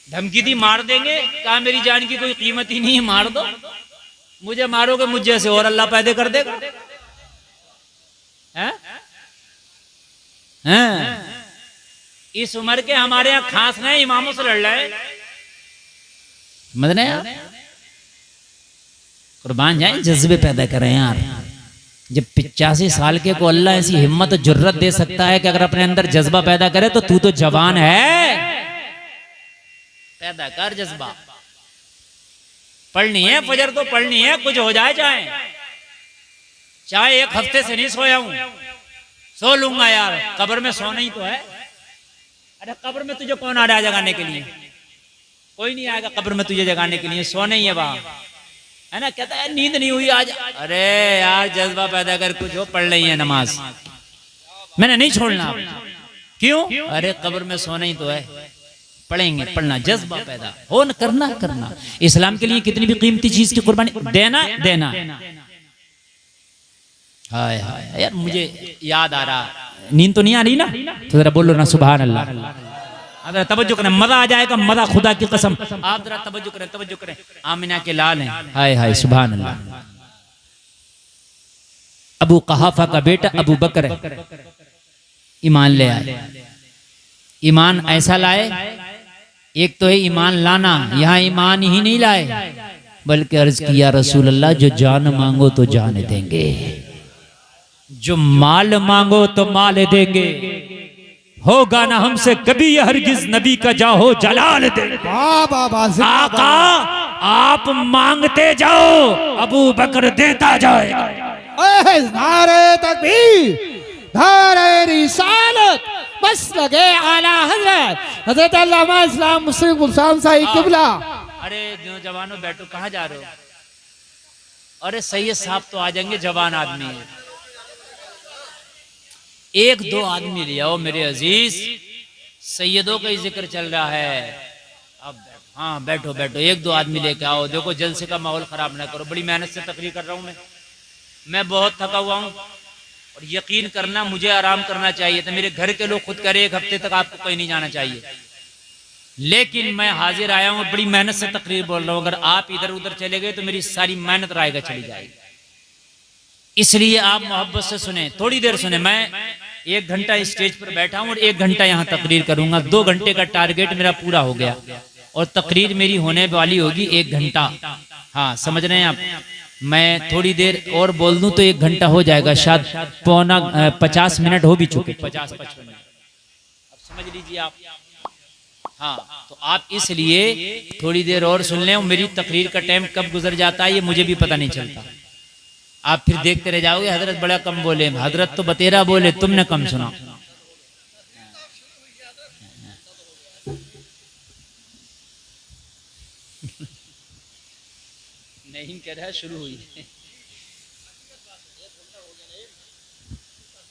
धमकी दी, मार देंगे। कहा मेरी जान की कोई कीमत ही नहीं है, मार दो। मुझे मारोगे, मुझ जैसे और अल्लाह पैदा कर देगा। इस उम्र के हमारे यहाँ खास नहीं, इमामों से लड़ रहे हैं। समझ रहे हैं? कुर्बान जाए, जज्बे पैदा करें यार। जब 85 साल के को अल्लाह ऐसी हिम्मत और जुर्रत दे सकता है कि अगर अपने अंदर जज्बा पैदा करे तो तू तो जवान है। पैदा कर जज्बा। पढ़नी है फजर तो पढ़नी है, कुछ हो जाए चाहे। चाहे एक हफ्ते से नहीं सोया हूं, सो लूंगा यार, कब्र में सोना ही तो है। अरे कब्र में तुझे कौन आ रहा है जगाने के लिए? कोई नहीं आएगा कब्र में तुझे जगाने के लिए, सोना ही है वहां, है ना। कहता है नींद नहीं हुई आज, अरे यार जज्बा पैदा कर, कुछ हो पढ़ रही है नमाज, मैंने नहीं छोड़ना। क्यों? अरे कब्र में सोना ही तो है, पढ़ेंगे, पढ़ना, जज्बा पैदा हो न करना। इस्लाम के लिए कितनी भी कीमती चीज की कुर्बानी देना। हाय हाय यार, मुझे याद आ रहा, नींद तो नहीं आ रही ना, तो जरा बोलो ना सुभान अल्लाह। तवज्जो करें, मजा आ जाएगा, मजा खुदा की कसम। आप जरा तवज्जो करें। आमिना के लाल हैं, हाय हाय सुभान अल्लाह। अबू कहाफा का बेटा अबू बकर ईमान ले आए। ईमान ऐसा लाए, एक तो है ईमान लाना, यहाँ ईमान ही नहीं लाए, बल्कि अर्ज किया रसूल अल्लाह, जो जान मांगो तो जान देंगे, जो माल मांगो तो माल देंगे, होगा ना हमसे कभी यह हरगिज नबी का जाहो जलाल देंगे। आका आप मांगते जाओ, अबू बकर देता जाएगा। नारे तकबीर, नारे रिसालत, बस लगे आला हजरत अल्लामा इस्लाम मुस्लिम गुलशान साहिब किबला। अरे जवानों बैठो, कहाँ जा रहे हो? अरे सैयद साहब तो आ जाएंगे, जवान आदमी है, एक दो आदमी ले आओ मेरे अजीज, सैयदों का ही जिक्र चल रहा है। अब हाँ बैठो, एक दो आदमी लेके आओ। देखो जलसे का माहौल खराब ना करो, बड़ी मेहनत से तकरीर कर रहा हूँ मैं बहुत थका हुआ हूँ, और यकीन करना मुझे आराम करना चाहिए था। मेरे घर के लोग खुद करे एक हफ्ते तक आपको कहीं नहीं जाना चाहिए, लेकिन मैं हाजिर आया हूँ, बड़ी मेहनत से तकरीर बोल रहा हूँ। अगर आप इधर उधर चले गए तो मेरी सारी मेहनत रायगा चली जाएगी, इसलिए आप मोहब्बत से सुने, थोड़ी देर सुने। मैं 1 घंटा स्टेज पर बैठा हूँ और 1 घंटा यहाँ तकरीर करूंगा। 2 घंटे का टारगेट मेरा पूरा हो गया और तकरीर मेरी होने वाली होगी 1 घंटा। हाँ समझ रहे हैं आप? मैं थोड़ी देर और बोल दूं तो 1 घंटा हो जाएगा, शायद 50 मिनट हो भी चुके, 50-55 मिनट, अब समझ लीजिए आप। हाँ तो आप इसलिए थोड़ी देर और सुन लें, मेरी तकरीर का टाइम कब गुजर जाता है ये मुझे भी पता नहीं चलता। आप फिर देखते रह जाओगे, हजरत बड़ा कम बोले, हजरत तो बतेरा बोले, तुमने कम सुना। नहीं कह रहा, शुरू हुई।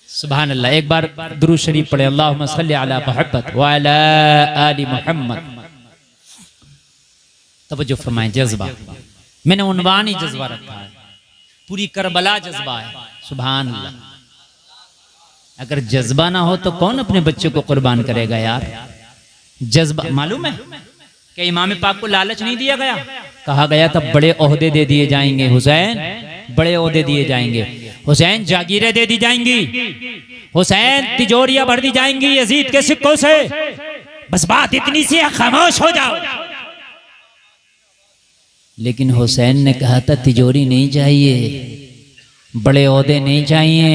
सुभान अल्लाह। एक बार दुरूद शरीफ पढ़े, अल्लाहुम्मा सल्ली अला मुहम्मद व अला आलि मुहम्मद। तवज्जो फरमाएं, जज्बा, मैंने उन्वान ही जज्बा रखा है, पूरी करबला जज्बा है। सुभान अल्लाह। अगर जज्बा ना हो तो कौन अपने बच्चे को कुर्बान करेगा यार? जज्बा, मालूम है कि इमाम पाक को लालच नहीं दिया गया, कहा गया था बड़े ओहदे दे दिए जाएंगे हुसैन, बड़े ओहदे दिए जाएंगे हुसैन, जागीरें दे दी जाएंगी हुसैन, तिजोरियां भर दी जाएंगी यजीद के सिक्कों से, बस बात इतनी सी है, खामोश हो जाओ। लेकिन हुसैन ने कहा था तिजोरी नहीं चाहिए, बड़े ओहदे नहीं चाहिए,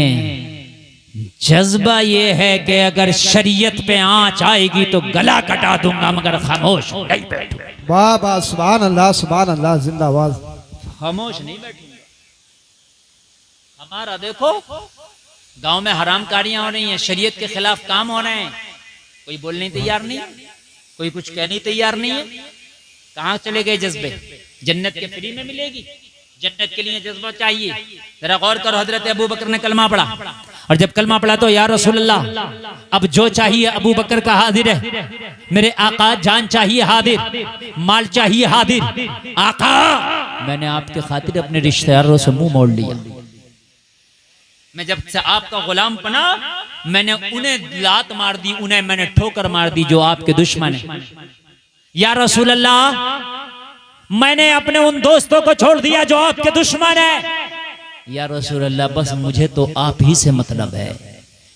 जज्बा ये है कि अगर शरीयत पे आंच आएगी तो गला कटा दूंगा, मगर खामोश नहीं बैठूंगा। वाह वाह, सुभान अल्लाह, सुभान अल्लाह, जिंदाबाद। खामोश नहीं बैठूंगा। हमारा देखो गांव में हरामकारियां हो रही हैं, शरीयत के खिलाफ काम हो रहे हैं, कोई बोलने तैयार नहीं, कोई कुछ कहने तैयार नहीं है। कहाँ चले गए जज्बे? जन्नत के फ्री में मिलेगी, जन्नत के लिए जज्बा चाहिए। जरा गौर करो, हजरत अबू बकर ने कलमा पढ़ा, और जब कलमा पढ़ा तो या रसूल अल्लाह, अब जो चाहिए अबू बकर का हाजिर है, मेरे आका, जान चाहिए हाजिर, माल चाहिए हाजिर। आका मैंने आपके खातिर अपने रिश्तेदारों से मुंह मोड़ लिया, मैं जब से आपका गुलाम बना मैंने उन्हें लात मार दी, उन्हें मैंने ठोकर मार दी जो आपके दुश्मन है। या रसूल अल्लाह, मैंने अपने उन दोस्तों को छोड़ दिया जो आपके दुश्मन है। या रसूल अल्लाह, बस मुझे तो आप ही से मतलब है,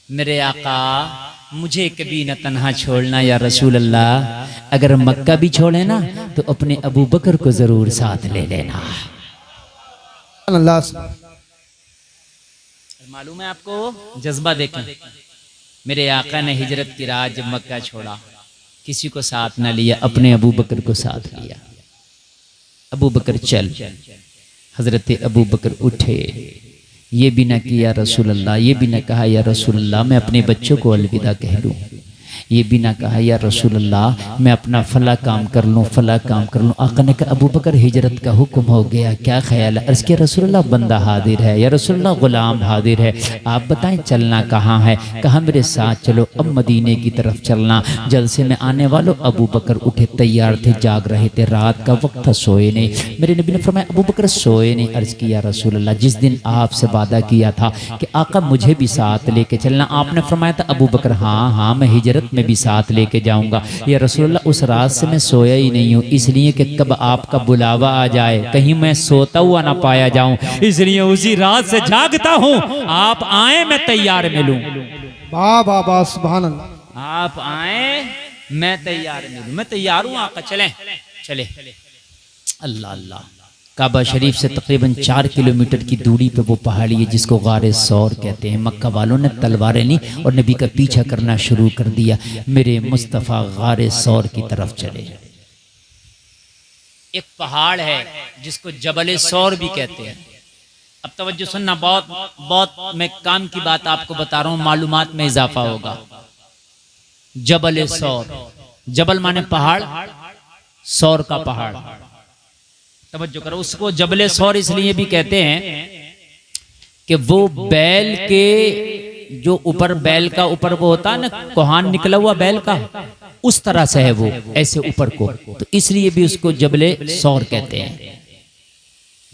मेरे आका मुझे कभी न तन्हा छोड़ना। या रसूल अल्लाह, अगर मक्का भी छोड़े ना तो अपने अबू बकर को जरूर साथ ले लेना। मालूम है आपको? जज्बा देखें, मेरे आका ने हिजरत की रात जब मक्का छोड़ा, किसी को साथ न लिया, अपने अबू बकर को साथ लिया। अबू बकर चल, हजरत अबू बकर उठे, ये भी ना कि या रसूल अल्लाह, ये भी ना कहा या रसूल अल्लाह मैं अपने बच्चों को अलविदा कह लूँ, ये भी ना कहा या रसूल अल्लाह मैं अपना फला काम कर लूँ, फला काम कर लूँ। आका ने कहा अबू बकर हिजरत का हुक्म हो गया, क्या ख्याल है? अर्ज़ किया रसूल अल्लाह बंदा हाजिर है, या रसूल अल्लाह गुलाम हाजिर है, आप बताएं चलना कहाँ है? कहा मेरे साथ चलो, अब मदीने की तरफ चलना। जलसे में आने वालों अबू बकर उठे, तैयार थे, जाग रहे थे, रात का वक्त था, सोए नहीं। मेरे नबी ने फरमाया अबू बकर सोए नहीं। अर्ज़ किया रसूल अल्लाह जिस दिन आपसे वादा किया था कि आका मुझे भी साथ लेके चलना, आपने फरमाया था अबू बकर हाँ हाँ मैं हिजरत में भी साथ लेके जाऊंगा। या रसूल अल्लाह उस रात से मैं सोया ही नहीं हूँ, इसलिए कि कब आपका बुलावा आ जाए कहीं मैं सोता हुआ ना पाया जाऊं, इसलिए उसी रात से जागता हूँ, आप आए मैं तैयार मिलूं। वाह वाह वाह सुभान अल्लाह। आप आए मैं तैयार मिलूं, मैं तैयार हूँ आका, चलें चले। अल्लाह अल्लाह। काबा शरीफ से तकरीबन 4 किलोमीटर की दूरी पे वो पहाड़ी है जिसको गारे सौर कहते हैं। मक्का वालों ने तलवारें ली और नबी का पीछा करना शुरू कर दिया। मेरे मुस्तफ़ा गारे सौर की तरफ चले। एक पहाड़ है जिसको जबल सौर भी कहते हैं। अब तवज्जो सुनना, बहुत बहुत मैं काम की बात आपको बता रहा हूँ, मालूमात में इजाफा होगा। जबल सौर, जबल माने पहाड़, सौर का पहाड़। तवज्जो करो, उसको जबले सौर इसलिए भी कहते हैं कि वो बैल के जो ऊपर, बैल का ऊपर वो होता है ना कोहान निकला हुआ बैल का, उस तरह से है वो, ऐसे ऊपर को, तो इसलिए भी उसको जबले सौर कहते हैं।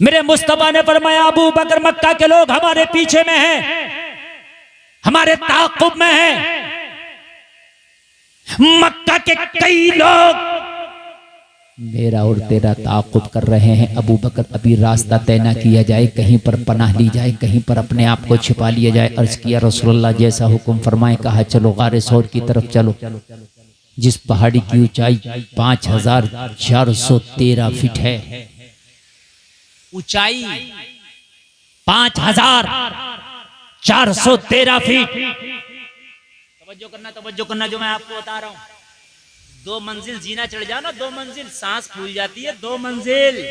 मेरे मुस्तफा ने फरमाया अबू बकर मक्का के लोग हमारे पीछे में हैं, हमारे ताक़ुब में हैं। मक्का के कई लोग मेरा और तेरा ताक़ुब कर रहे हैं। अबू बकर अभी रास्ता तय ना किया जाए, कहीं पर पनाह ली जाए, कहीं पर अपने आप को छिपा लिया जाए। अर्ज किया रसूलुल्लाह जैसा हुक्म फरमाए। कहा चलो गारे सौर की तरफ चलो, जिस पहाड़ी की ऊंचाई 5413 फीट है। ऊंचाई 5413 फीट। तवज्जो करना जो मैं आपको बता रहा हूं। 2 मंजिल जीना चढ़ जाओ ना, 2 मंजिल सांस फूल जाती है। 2 मंजिल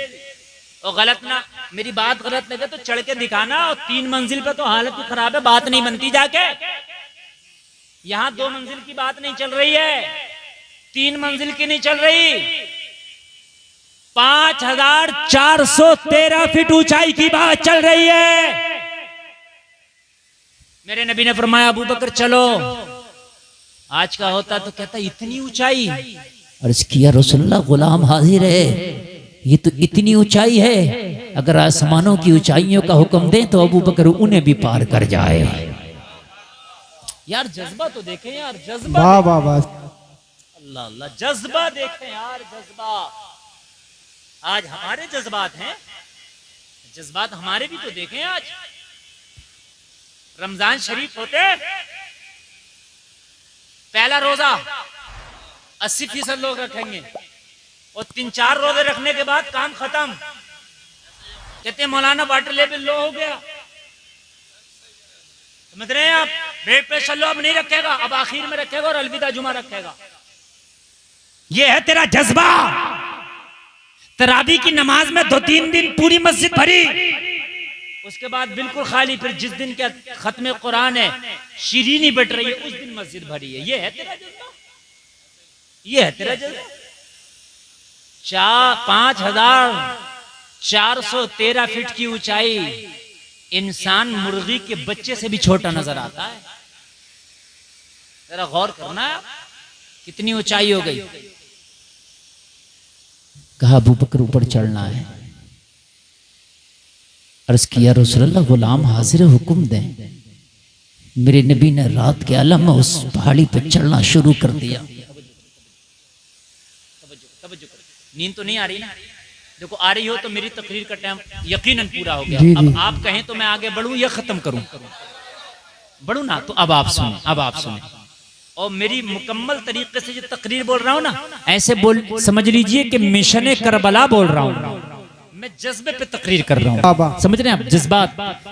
और गलत ना, मेरी बात गलत लगे तो चढ़ के दिखाना। और 3 मंजिल पे तो हालत ही खराब है, बात नहीं बनती जाके। यहां 2 मंजिल की बात नहीं चल रही है, 3 मंजिल की नहीं चल रही, 5413 फीट ऊंचाई की बात चल रही है। मेरे नबी ने फरमाया अबू बकर चलो। आज का होता तो कहता इतनी ऊंचाई। अर्ज किया रसूलुल्लाह गुलाम हाजिर है, ये तो इतनी ऊंचाई है, अगर आसमानों की ऊंचाइयों का हुक्म दें तो अबू बकर उन्हें भी पार कर जाए। यार जज्बा तो देखें यार, जज्बा। वाह वाह वाह, अल्लाह अल्लाह, जज्बा देखें यार, जज्बा। आज हमारे जज्बात हैं, जज्बात हमारे भी तो देखें। आज रमजान शरीफ होते, पहला रोजा 80% लोग रखेंगे और 3-4 रोजे रखने के बाद काम खत्म। कहते मौलाना वाटर लेवल लो हो गया, समझ रहे हैं आप? ब्रेक पे चलो, अब नहीं रखेगा, अब आखिर में रखेगा और अलविदा जुमा रखेगा। ये है तेरा जज्बा। तरावी की नमाज में 2-3 दिन पूरी मस्जिद भरी, उसके बाद बिल्कुल खाली। फिर जिस दिन के खत्म कुरान है, शीरीनी बट रही है, उस दिन मस्जिद भरी है। ये है तेरा जज्बा, ये है तेरा जज्बा। 5413 फीट की ऊंचाई, इंसान मुर्गी के बच्चे से भी छोटा नजर आता है। जरा गौर करना, कितनी ऊंचाई हो गई। कहा अबू बकर ऊपर चढ़ना है। अर्ज किया रसूलुल्लाह गुलाम हाजिर, हुक्म दें। मेरे नबी ने रात के आलम में उस पहाड़ी पर चढ़ना शुरू कर दिया। नींद तो नहीं आ रही ना? देखो आ रही हो तो मेरी तकरीर का टाइम यकीनन पूरा हो गया। अब आप कहें तो मैं आगे बढ़ूं या खत्म करूं? बढ़ूं ना, तो अब आप सुने, अब आप सुने। और मेरी मुकम्मल तरीके से जो तकरीर बोल रहा हूं ना, ऐसे बोल समझ लीजिए कि मिशन करबला बोल रहा हूं। मैं जज्बे पे तकरीर कर रहा हूँ, समझ रहे हैं आप, जज्बात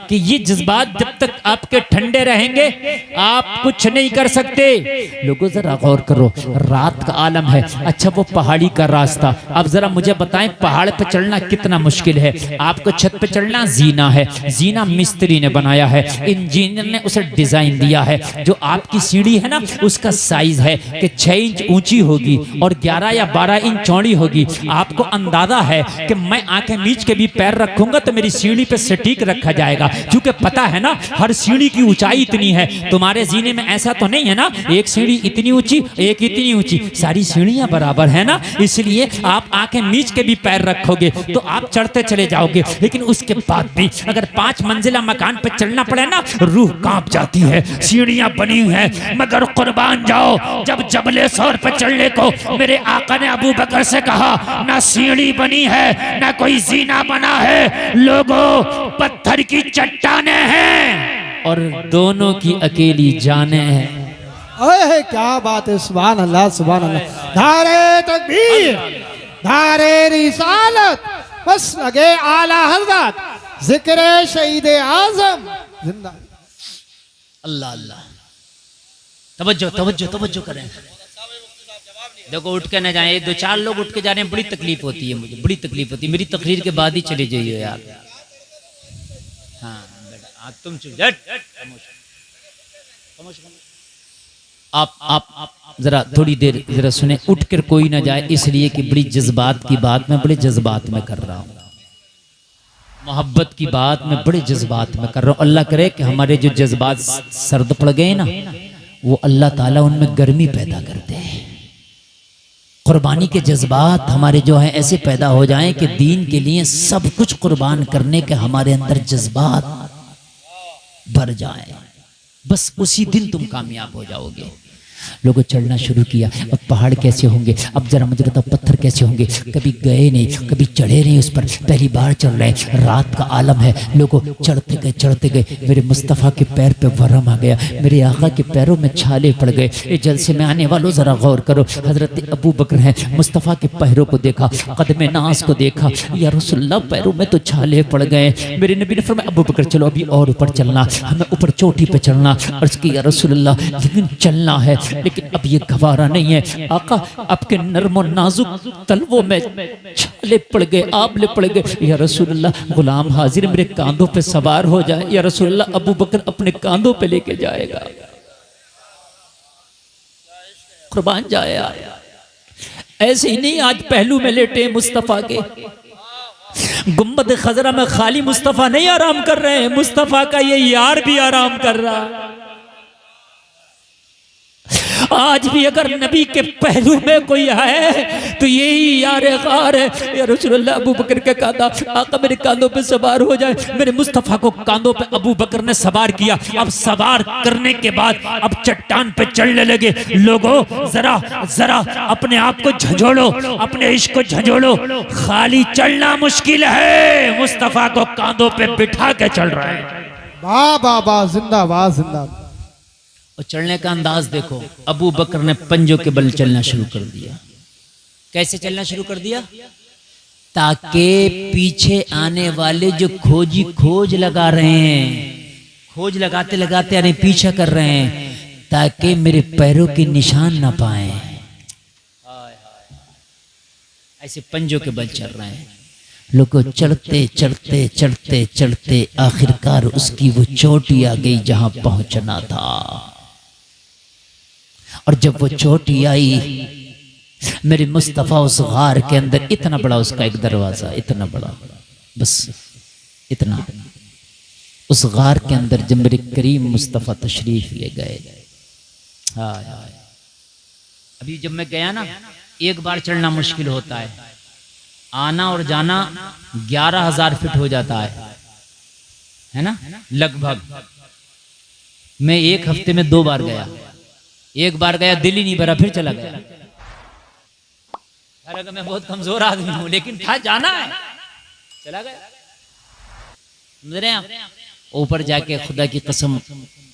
कि ये जज्बात जब तक आपके ठंडे रहेंगे आप कुछ नहीं कर सकते। लोगों जरा गौर करो, रात का आलम है, अच्छा वो पहाड़ी का रास्ता, अब जरा मुझे बताएं पहाड़ पे चढ़ना कितना मुश्किल है। आपको छत पे चढ़ना जीना है, जीना मिस्त्री ने बनाया है, इंजीनियर ने उसे डिजाइन दिया है। जो आपकी सीढ़ी है ना उसका साइज है कि 6 इंच ऊंची होगी और 11 या 12 इंच चौड़ी होगी। आपको अंदाजा है कि मैं आंखें मीच के भी पैर रखूंगा तो मेरी सीढ़ी पे सटीक रखा जाएगा, क्योंकि पता है ना हर सीढ़ी की ऊंचाई इतनी है। तुम्हारे जीने में ऐसा तो नहीं है ना एक सीढ़ी इतनी ऊंची एक इतनी ऊंची, सारी सीढ़ियां बराबर है ना, इसलिए आप आंखें मीच के भी पैर रखोगे तो आप चढ़ते चले जाओगे। लेकिन उसके बाद भी अगर 5 मंजिला मकान पे चढ़ना पड़े ना रूह कांप जाती है। सीढ़ियां बनी हुई है मगर कुर्बान जाओ जब जबले सौर पे चढ़ने को मेरे आका ने अबू बकर से कहा ना सीढ़ी बनी है ना कोई जीना बना है, लोगों पत्थर की चट्टाने हैं और दोनों की अकेली जाने हैं। ओए क्या बात है, सुभान अल्लाह सुभान अल्लाह। नारे तकबीर, नारे रिसालत, बस लगे आला हज़रत, जिक्र शहीद आज़म जिंदा। अल्लाह अल्लाह, तवज्जो तवज्जो तवज्जो करें। देखो उठ के न जाए, 2-4 लोग उठ के जा रहे हैं, बड़ी तकलीफ होती है मुझे, बड़ी तकलीफ होती है। मेरी तकरीर के बाद ही चले जाइए यार। हाँ बेटा तुम चुप आप जरा थोड़ी देर जरा सुने, उठ कर कोई ना जाए, इसलिए कि बड़ी जज्बात की बात मैं बड़े जज्बात में कर रहा हूँ, मोहब्बत की बात मैं बड़े जज्बात में कर रहा हूँ। अल्लाह करे कि हमारे जो जज्बात सर्द पड़ गए ना वो अल्लाह ताला उनमें गर्मी पैदा करते हैं। कुर्बानी के जज्बात हमारे जो हैं ऐसे पैदा हो जाएं कि दीन के लिए सब कुछ कुर्बान करने के हमारे अंदर जज्बात भर जाए, बस उसी दिन तुम कामयाब हो जाओगे। लोगों चढ़ना शुरू किया, अब पहाड़ कैसे होंगे, अब जरा मुझे बताओ पत्थर कैसे होंगे, कभी गए नहीं कभी चढ़े नहीं उस पर, पहली बार चढ़ रहे हैं, रात का आलम है। लोगों चढ़ते गए मेरे मुस्तफ़ा के पैर पे वरम आ गया, मेरे आका के पैरों में छाले पड़ गए। ये जलसे में आने वालों जरा गौर करो, हजरत अबू बकर हैं, मुस्तफ़ा के पैरों को देखा, कदम नाज को देखा, या रसूलल्लाह पैरों में तो छाले पड़ गए। मेरे नबी ने फरमाया अबू बकर चलो अभी और ऊपर चलना, हमें ऊपर चोटी पे चढ़ना। अर्ज़ की या रसूलल्लाह लेकिन चलना है, लेकिन अब ये गवारा नहीं है आका, आपके नर्म और नाजुक तलवों में छाले पड़ गए, आबले पड़ गए। या रसूलल्लाह गुलाम हाजिर मेरे कांधों पे सवार हो जाए। या रसूलल्लाह अबू बकर अपने कांधों पे लेके जाएगा, कुर्बान जाए। ऐसे ही नहीं आज पहलू में लेटे मुस्तफ़ा के, गुम्बद खजरा में खाली मुस्तफ़ा नहीं आराम कर रहे हैं, मुस्तफ़ा का ये यार भी आराम कर रहा है। आज भी अगर नबी के पहलू में कोई है तो यही यार गार है। या रसूलुल्लाह अबू बकर के कांधा, आका मेरे कांधों पे सवार हो जाए। मेरे मुस्तफ़ा को कांधों पे अबू बकर ने सवार किया। अब सवार करने के बाद अब चट्टान पे चढ़ने लगे। लोगों जरा जरा अपने आप को झंझोड़ो, अपने इश्क को झंझोड़ो। खाली चलना मुश्किल है, मुस्तफ़ा को कांधों पे बिठा के चल रहा है। वाह वाह वाह, जिंदाबाद जिंदाबाद। और चलने का अंदाज देखो, अबू बकर ने पंजों के बल चलना शुरू कर दिया। कैसे चलना शुरू कर दिया? ताकि पीछे आने वाले जो खोजी खोज लगा रहे हैं, खोज लगाते लगाते यानी पीछा कर रहे हैं, ताकि मेरे पैरों के निशान ना पाए। ऐसे पंजों के बल चल रहे हैं। लोगों चढ़ते चढ़ते चढ़ते चढ़ते आखिरकार उसकी वो चोटी आ गई जहां पहुंचना था। और जब वो चोटी आई, मेरे मुस्तफ़ा उस गार के अंदर, इतना बड़ा उसका एक दरवाजा, इतना बड़ा, बस इतना, उस गार के अंदर जब मेरे करीम मुस्तफ़ा तशरीफ ले गए। हाँ, अभी जब मैं गया ना, एक बार चढ़ना मुश्किल होता है, आना और जाना 11,000 फीट हो जाता है ना लगभग। मैं एक हफ्ते में 2 बार गया, एक बार गया दिल ही नहीं भरा, फिर चला गया। हालांकि मैं बहुत कमजोर आदमी हूं, लेकिन था जाना है, चला गया। समझ रहे हैं आप? ऊपर जाके खुदा की कसम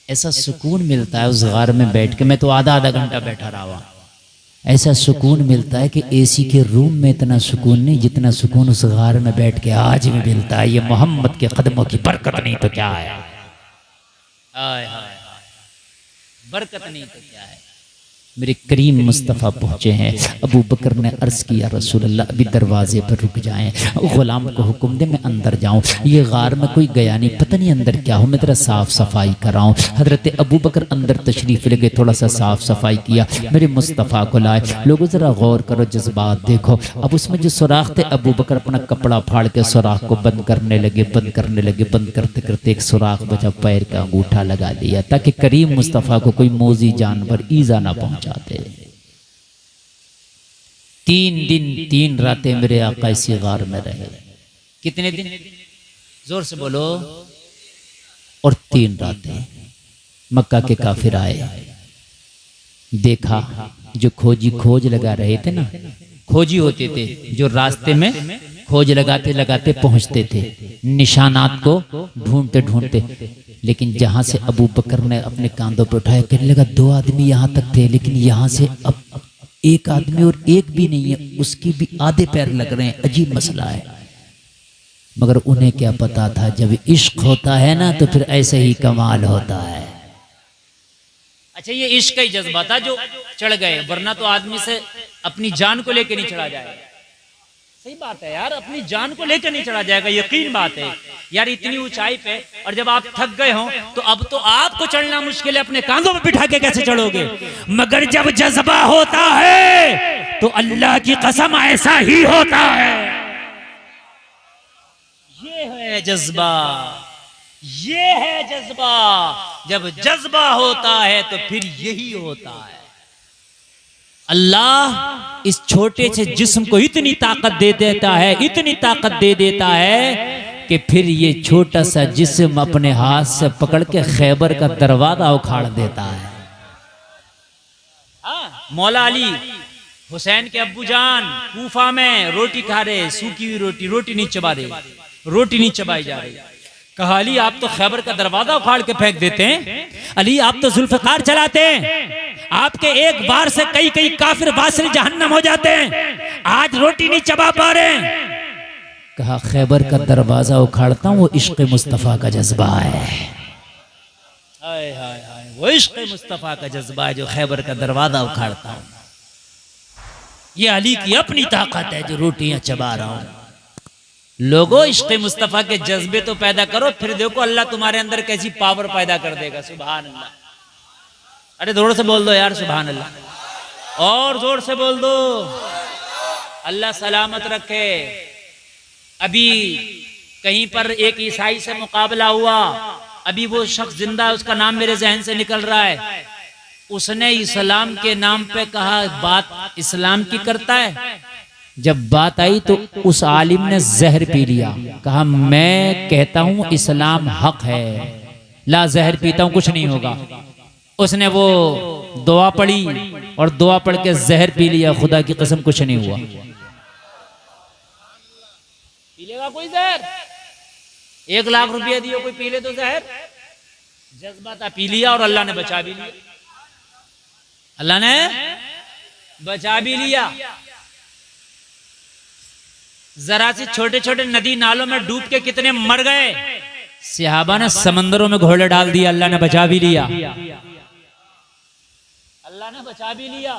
ऐसा सुकून मिलता है उस गार में बैठ के। मैं तो आधा घंटा बैठा रहा हुआ, ऐसा सुकून मिलता है कि एसी के रूम में इतना सुकून नहीं जितना सुकून उस गार में बैठ के आज भी मिलता है। ये मोहम्मद के कदमों की बरकत नहीं तो क्या है। हाय हाय बरकत नहीं तो क्या है। मेरे करीम मुस्तफ़ा पहुँचे हैं। अबू बकर ने अर्ज़ किया रसूल अल्लाह अभी दरवाजे पर रुक जाएं, ग़ुलाम को हुक्म दे मैं अंदर जाऊं। ये गार में कोई गया नहीं, पता नहीं अंदर क्या हो, मैं तेरा साफ़ सफाई कराऊं। हज़रत अबू बकर अंदर तशरीफ़ ले गए, थोड़ा सा साफ़ सफाई किया, मेरे मुस्तफ़ा को लाए। लोगों ज़रा गौर करो, जज्बात देखो। अब उसमें जो सुराख थे, अबू बकर अपना कपड़ा फाड़ के सुराख को बंद करने लगे, बंद करने लगे। बंद करते करते एक सुराख बचा, पैर का अंगूठा लगा दिया ताकि करीम मुस्तफ़ा को कोई मोजी जानवर ईजा ना पहुंचाते। 3 दिन 3 रातें मेरे आका इसी गार में रहे। कितने दिन? जोर से बोलो। और 3 रातें। मक्का के काफिर आए, देखा जो खोजी खोज लगा रहे थे ना, खोजी होते थे जो रास्ते में खोज लगाते लगाते पहुंचते थे, निशानात को ढूंढते ढूंढते। लेकिन जहां से अबू बकर ने अपने कांधों पर उठाया, कहने लगा 2 आदमी यहां तक थे, लेकिन यहां से अब 1 आदमी और 1 भी नहीं है, उसकी भी आधे पैर लग रहे हैं। अजीब मसला है। मगर उन्हें क्या पता था, जब इश्क होता है ना तो फिर ऐसे ही कमाल होता है। अच्छा, ये इश्क का ही जज्बा था जो चढ़ गए, वरना तो आदमी से अपनी जान को लेकर नहीं चढ़ा जाएगा। सही बात है यार, अपनी जान को लेकर नहीं चढ़ा जाएगा, यकीन बात है यार। इतनी ऊंचाई पे, और जब आप थक गए हो तो अब तो आपको चढ़ना मुश्किल है, अपने कांधों पे बिठा के कैसे चढ़ोगे। मगर जब जज्बा होता है तो अल्लाह की कसम ऐसा ही होता है। ये है जज्बा, ये है जज्बा। जब जज्बा होता है तो फिर यही होता है। अल्लाह इस छोटे से जिस्म को इतनी ताकत दे देता है, इतनी ताकत दे देता है कि फिर ये छोटा सा जिस्म अपने हाथ से पकड़ के खैबर का दरवाजा उखाड़ देता है। मौला अली हुसैन के अब्बू जान कूफा में रोटी खा रहे, सूखी हुई रोटी, रोटी नहीं चबा रहे, रोटी नहीं चबाई जा रही। कहा अली आप तो खैबर का दरवाजा उखाड़ के फेंक देते हैं, अली आप तो जुल्फकार चलाते हैं, आपके एक बार से कई कई काफिर वासिल जहन्नम हो जाते हैं, आज रोटी नहीं चबा पा रहे। कहा खैबर का दरवाजा उखाड़ता हूं, वो इश्क मुस्तफा का जज्बा है। हाय हाय हाय, वो इश्क मुस्तफा का जज्बा है जो खैबर का दरवाजा उखाड़ता हूं। ये अली की अपनी ताकत है जो रोटियां चबा रहा हूं। लोगों इश्क मुस्तफा के जज्बे तो पैदा करो, फिर देखो अल्लाह तुम्हारे अंदर कैसी पावर पैदा कर देगा। सुभान अल्लाह। अरे जोर से बोल दो यार, सुभान अल्लाह। और जोर से बोल दो। अल्लाह सलामत रखे। अभी कहीं पर एक ईसाई से मुकाबला हुआ, अभी वो शख्स जिंदा है, उसका नाम मेरे जहन से निकल रहा है। उसने इस्लाम के नाम पे कहा बात इस्लाम की करता है। जब बात आई तो उस आलिम ने जहर पी लिया, कहा मैं कहता हूं इस्लाम हक है, ला जहर पीता हूं कुछ नहीं होगा। उसने वो दुआ पढ़ी और दुआ पढ़ के जहर पी लिया, खुदा की कसम कुछ नहीं हुआ। पी लेगा कोई जहर? 1 लाख रुपया दियो कोई पी ले तो जहर? जज्बा था, पी लिया और अल्लाह ने बचा भी लिया, अल्लाह ने बचा भी लिया। जरा से छोटे छोटे नदी नालों में डूब के कितने मर गए। सहाबा ने समंदरों में घोड़े डाल दिया, अल्लाह ने बचा भी लिया, अल्लाह ने बचा भी लिया।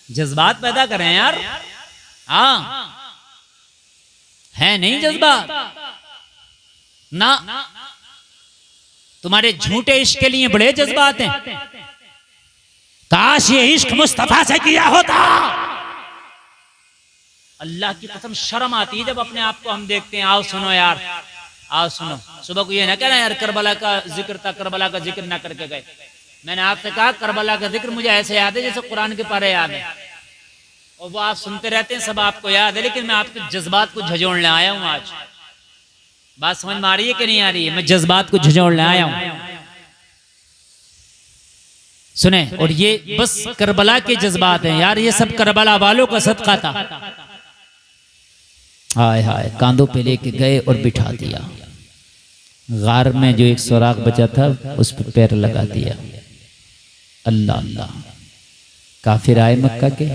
जज्बात पैदा करें यार। हाँ है नहीं जज्बात ना, तुम्हारे झूठे इश्क के लिए बड़े जज्बात हैं। काश ये इश्क मुस्तफा से किया होता। अल्लाह की कसम शर्म आती है जब अपने आप को हम देखते हैं। आओ सुनो यार, आओ सुनो। सुबह को ये ना कहना यार करबला का जिक्र था, करबला का जिक्र ना करके गए। मैंने आपसे कहा करबला का जिक्र मुझे ऐसे याद है जैसे कुरान के पारे याद है, और वो आप सुनते रहते हैं, सब आपको याद है, लेकिन मैं आपके जज्बात को झंझोड़ने आया हूं आज। बात समझ में आ रही है कि नहीं आ रही है? मैं जज्बात को झंझोड़ने आया हूं। सुने, और ये बस करबला के जज्बात हैं यार, ये सब करबला वालों का सदका था। हाय हाय, कांधों पे लेके गए और बिठा दिया। गार में जो एक सुराख बचा था उस पर पैर लगा दिया। अल्लाह अल्लाह, काफिर आए मक्का के,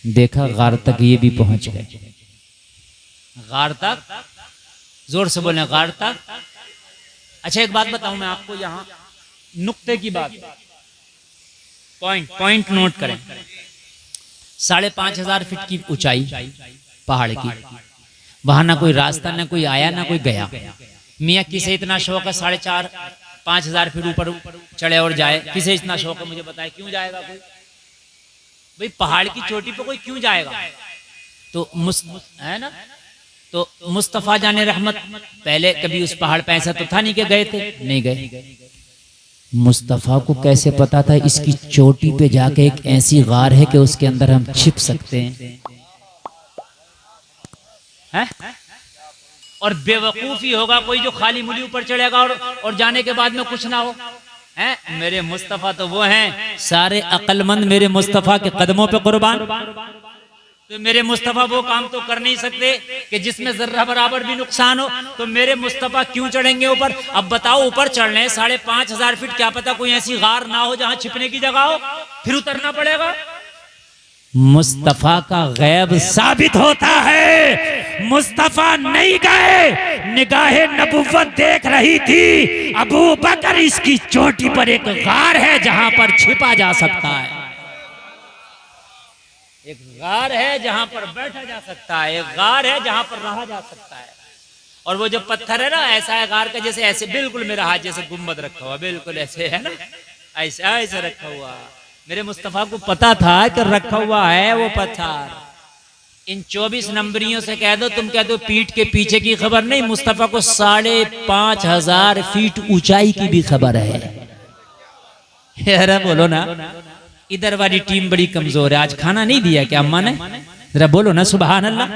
देखा गार तक ये भी पहुंच गए। गार तक, जोर से बोले गार तक। अच्छा एक बात बताऊं मैं आपको, यहां नुक्ते की बात, पॉइंट नोट करें। 5,500 फीट की ऊंचाई पहाड़ की, वहां ना कोई रास्ता, ना कोई आया, ना कोई गया। मियाँ किसे इतना शौक है 4,500-5,000 फीट ऊपर चढ़े और जाए? किसे इतना शौक है मुझे बताए, क्यों जाएगा कोई? भाई पहाड़ की चोटी पे कोई क्यों जाएगा? तो है ना, तो मुस्तफा जाने रहमत पहले कभी उस पहाड़ पे ऐसा तो था नहीं कि गए थे, नहीं गए। मुस्तफा को कैसे पता था इसकी चोटी पे जाके एक ऐसी गार है कि उसके अंदर हम छिप सकते हैं? और बेवकूफी होगा कोई जो खाली मुली ऊपर चढ़ेगा और जाने के बाद में कुछ ना हो। हैं मेरे मुस्तफा तो वो हैं, सारे अक्लमंद मेरे मुस्तफा के कदमों पे कुर्बान। तो मेरे मुस्तफा वो काम तो कर नहीं सकते कि जिसमें जर्रा बराबर भी नुकसान हो, तो मेरे मुस्तफा क्यों चढ़ेंगे ऊपर? अब बताओ, ऊपर चढ़ लें 5,500 फीट, क्या पता कोई ऐसी गार ना हो जहां छिपने की जगह हो, फिर उतरना पड़ेगा। मुस्तफा का गैब साबित होता है। मुस्तफा नहीं गए, निगाहे नबुव्वत देख रही थी अबू बकर इसकी चोटी पर एक गार है जहां पर छिपा जा सकता है, एक गार है जहां पर बैठा जा सकता है, एक गार है जहां पर रहा जा सकता है। और वो जो पत्थर है ना, ऐसा है गार का जैसे ऐसे बिल्कुल मेरा हाथ जैसे गुम्बद रखा हुआ, बिल्कुल ऐसे है ना, ऐसा ऐसे रखा हुआ। मेरे मुस्तफा को पता था कि रखा हुआ है वो पत्थर। इन 24 नंबरियों से कह दो, तुम कह दो पीठ के पीछे की खबर नहीं, मुस्तफा को 5,500 फीट ऊंचाई की भी खबर है। अरे बोलो ना, इधर वाली टीम बड़ी कमजोर है। आज खाना नहीं दिया क्या अम्मा ने? जरा बोलो ना सुभान अल्लाह।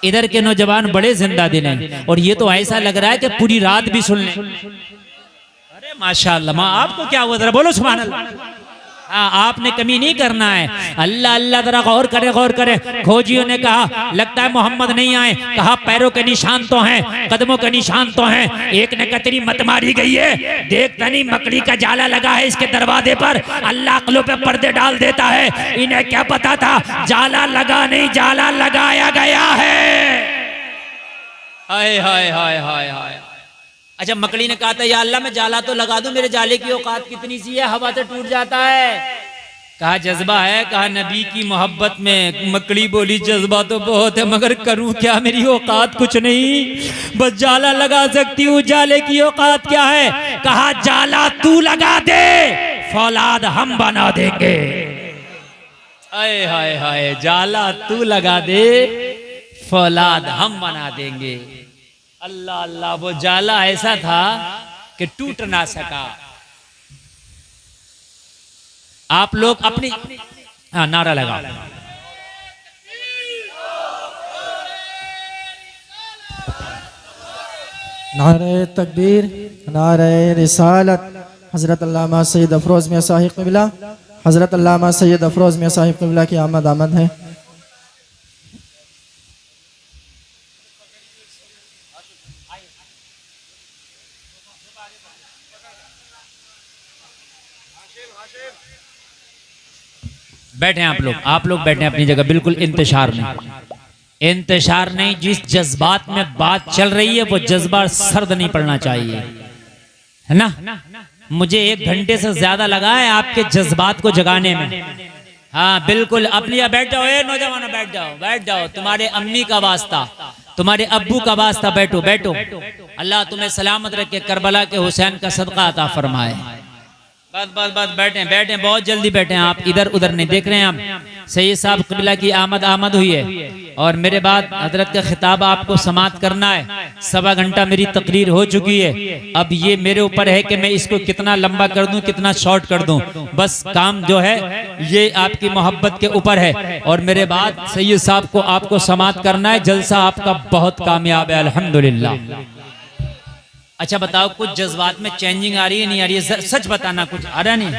इधर के नौजवान बड़े जिंदा दिल हैं, और ये तो ऐसा लग रहा है कि पूरी रात भी सुन लें। अरे माशाअल्लाह, माँ आपको क्या हुआ? जरा बोलो सुभान अल्लाह। हाँ, आपने कमी नहीं करना है। अल्लाह अल्लाह, जरा गौर करे गौर करे। खोजियों ने कहा लगता है मोहम्मद नहीं आए, कहा पैरों के निशान तो हैं, कदमों के निशान तो हैं। एक ने कहा तेरी मत मारी गई है, देखता नहीं मकड़ी का जाला लगा है इसके दरवाजे पर, अल्लाह अक्लों पे पर्दे डाल देता है। इन्हें क्या पता था जाला लगा नहीं, जाला लगाया गया है। हाय हाय हाय हाय हाय। अच्छा मकड़ी ने कहा था या अल्लाह मैं जाला तो लगा दूं, मेरे जाले की औकात कितनी सी है, हवा से टूट जाता है। कहा जज्बा है, कहा नबी की मोहब्बत में। मकड़ी बोली जज्बा तो बहुत है मगर करूं क्या, मेरी औकात कुछ नहीं, बस जाला लगा सकती हूँ, जाले की औकात क्या है? कहा जाला तू लगा दे, फौलाद हम बना देंगे। हाय हाय हाय, जाला तू लगा दे, फौलाद हम बना देंगे। अल्लाह अल्लाह, वो जाला ऐसा था कि टूट ना सका। आप लोग अपनी नारा लगाओ। नारे तकबीर, नारे रिसालत। हजरत अल्लामा सैयद अफरोज मियां साहिब क़िबला, हजरत अल्लामा सैयद अफरोज मियां साहिब क़िबला की आमद है। बैठे आप लोग बैठे अपनी जगह, बिल्कुल इंतशार नहीं। जिस जज्बात में बात चल रही है वो जज्बा सर्द नहीं पड़ना चाहिए, है ना। मुझे 1 घंटे से ज्यादा लगा है आपके जज्बात को जगाने में। हाँ बिल्कुल, अपनी बैठ जाओ, नौजवानों बैठ जाओ, तुम्हारे अम्मी का वास्ता, तुम्हारे अब्बू का वास्ता, बैठो बैठो। अल्लाह तुम्हें सलामत रखे, करबला के हुसैन का सदका अता फरमाए। बस बैठे, बहुत जल्दी बैठे। आप इधर उधर नहीं देख रहे हैं। आप सैयद साहब क़िबला की आमद हुई है और मेरे बाद हजरत का खिताब आपको समात करना है। 1.25 घंटा मेरी तकरीर हो चुकी है। अब ये मेरे ऊपर है कि मैं इसको कितना लंबा कर दूं, कितना शॉर्ट कर दूं। बस काम जो है ये आपकी मोहब्बत के ऊपर है। और मेरे बाद सैयद साहब को आपको समात करना है। जलसा आपका बहुत कामयाब है अल्हम्दुलिल्लाह। अच्छा बताओ, कुछ जज्बात में चेंजिंग आ रही है नहीं आ रही है? सच बताना, कुछ आ रहा नहीं?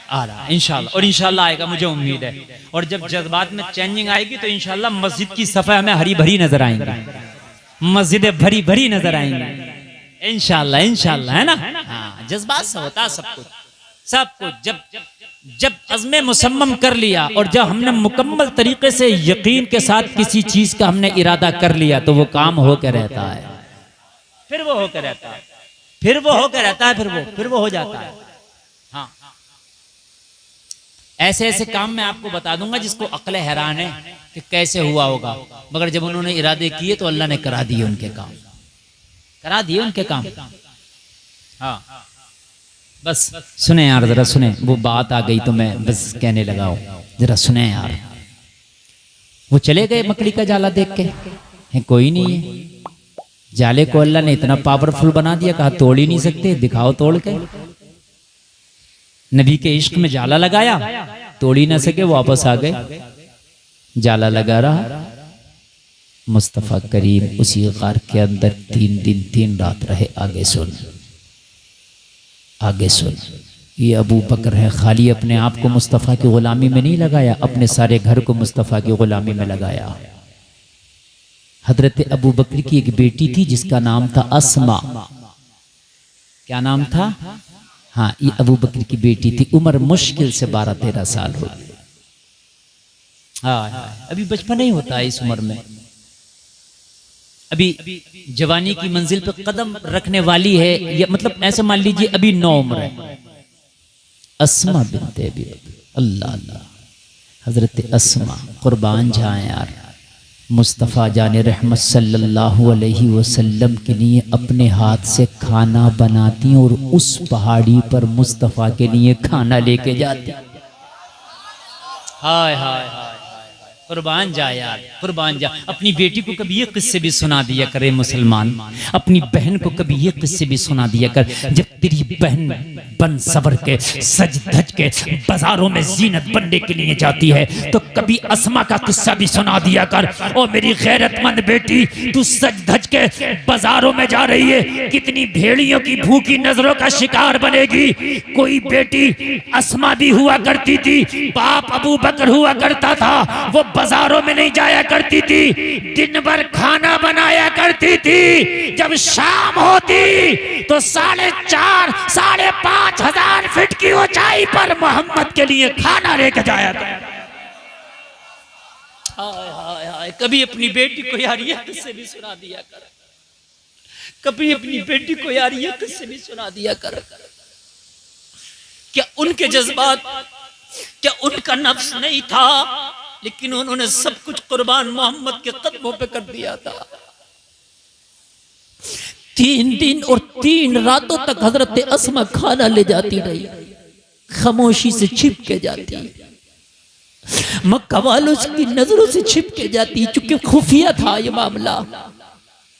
आ रहा इंशाल्लाह, और इंशाल्लाह आएगा, मुझे उम्मीद है। और जब जज्बात में चेंजिंग आएगी तो इंशाल्लाह मस्जिद की सफाई हमें हरी भरी नजर आएंगी, मस्जिदें भरी भरी नजर आएंगी इंशाल्लाह, है ना। हाँ, जज्बात से होता सब कुछ। सब कुछ जब अज़्म मुसम्मम कर लिया और जब हमने मुकम्मल तरीके से यकीन के साथ किसी चीज का हमने इरादा कर लिया तो वो काम होकर रहता है, फिर वो होकर रहता है, फिर वो होकर रहता है, फिर वो हो जाता है। हाँ, ऐसे ऐसे काम मैं आपको बता दूंगा जिसको अक्ल हैरान है कि कैसे हुआ होगा, मगर जब उन्होंने इरादे किए तो अल्लाह ने करा दिए उनके काम, करा दिए उनके काम। हाँ, बस सुने यार, जरा सुने, वो बात आ गई तो मैं बस कहने लगा हूं, जरा सुने यार। वो चले गए मकड़ी का जाला देख के, है कोई नहीं है। जाले को अल्लाह ने इतना पावरफुल बना दिया, कहा तोड़ ही नहीं सकते, दिखाओ तोड़ के। नबी के इश्क में जाला लगाया, तोड़ ही ना सके, वापस आ गए, जाला लगा रहा। मुस्तफ़ा करीम उसी गार के अंदर 3 दिन 3 रात रहे। आगे सुन, आगे सुन। ये अबू बकर है, खाली अपने आप को मुस्तफ़ा की गुलामी में नहीं लगाया, अपने सारे घर को मुस्तफ़ा की गुलामी में लगाया। हजरत अबू बकर की एक बेटी थी जिसका नाम था अस्मा। क्या नाम था? हाँ, ये अबू बकर की बेटी थी। उम्र मुश्किल से 12-13 साल हो गई। हाँ, अभी बचपन नहीं होता है इस उम्र में, अभी जवानी की मंजिल पर कदम रखने वाली है, या मतलब ऐसे मान लीजिए अभी 9 उम्र है। अस्मा बिन्ते अबी बकर, अल्लाह अल्लाह, हजरत अस्मा कुर्बान जाए यार। मुस्तफ़ा जाने रहमत सल्लल्लाहु अलैहि वसल्लम के लिए अपने हाथ से खाना बनाती और उस पहाड़ी पर मुस्तफ़ा के लिए खाना लेके जाती। हाय हाय हाय, कुर्बान जा यार, कुर्बान जा। अपनी बेटी को कभी ये किस्से भी सुना दिया करे मुसलमान, अपनी बहन को कभी ये किस्से भी सुना दिया कर। जब तेरी बहन बन सवर के सज धज के बाजारों में जीनत बनने के लिए जाती है तो कभी अस्मा का किस्सा भी सुना दिया कर। ओ मेरी गैरतमंद बेटी, तू सज धज के बाजारों में जा रही है, कितनी भेड़ियों की भूखी नजरों का शिकार बनेगी। कोई बेटी अस्मा भी हुआ करती थी, बाप अबू बकर हुआ करता था, वो बाजारों में नहीं जाया करती थी, दिन भर खाना बनाया करती थी। जब शाम होती तो 4,500 5,500 फीट की ऊंचाई पर मोहम्मद के लिए खाना लेकर जाया था। हाय हाय हाय, कभी अपनी बेटी को यार ये किस्से भी सुना दिया कर, कभी अपनी बेटी को यार ये किस्से भी सुना दिया कर। क्या उनके जज्बात, क्या उनका नफ्स नहीं था, लेकिन उन्होंने सब कुछ कुर्बान मोहम्मद के कदमों पे कर दिया था। 3 दिन और 3 रातों तक हजरत अस्मा खाना ले जाती रही, खामोशी से छिप के जाती, मक्का वालों की नजरों से छिप के जाती, चूंकि खुफिया था ये मामला।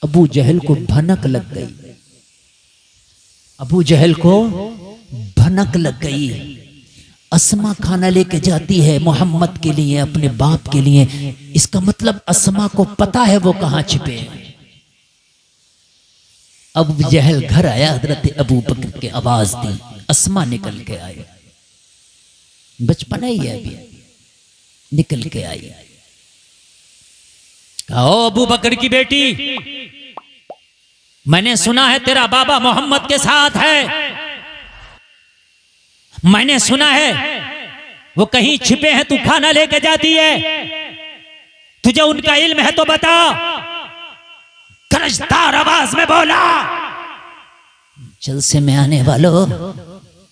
अबू जहल को भनक लग गई, अबू जहल को भनक लग गई। अस्मा खाना लेके जाती है मोहम्मद के लिए, अपने बाप के लिए, इसका मतलब अस्मा को पता है वो कहां छिपे हैं। अबू जहल घर आया, हजरत अबू बकर के आवाज दी, अस्मा निकल के आई, बचपन ही है अभी, निकल के आई। कहो अबू बकर की बेटी, मैंने सुना है तेरा बाबा मोहम्मद के साथ है, मैंने सुना है वो कहीं छिपे हैं, तू खाना लेके जाती है, तुझे उनका इल्म है तो बता। गरजदार आवाज में बोला, जलसे में आने वालों,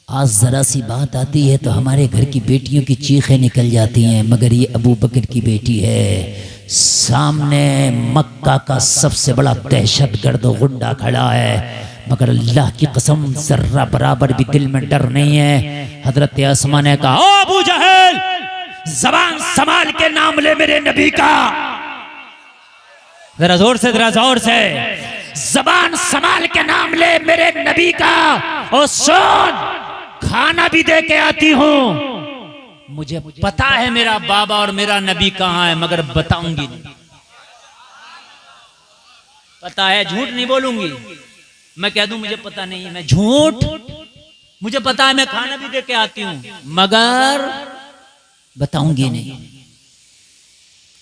आज जरा सी बात आती है तो हमारे घर की बेटियों की चीखें निकल जाती हैं, मगर ये अबू बकर की बेटी है, सामने मक्का का सबसे बड़ा दहशतगर्द गुंडा खड़ा है, मगर अल्लाह की कसम जर्रा बराबर भी दिल में डर नहीं है। हजरत अस्मा ने कहा, ओ अबू जहल, जबान संभाल के नाम ले मेरे नबी का, जरा जोर से, जरा जोर से, जबान संभाल के नाम ले मेरे नबी का, और सुन, खाना भी दे के आती हूं, मुझे पता है मेरा बाबा और मेरा नबी कहां है, मगर बताऊंगी नहीं, पता है, झूठ नहीं बोलूंगी। मैं कह दूं मुझे पता नहीं है, मैं झूठ, मुझे पता है मैं खाना भी दे के आती हूं, मगर बताऊंगी नहीं।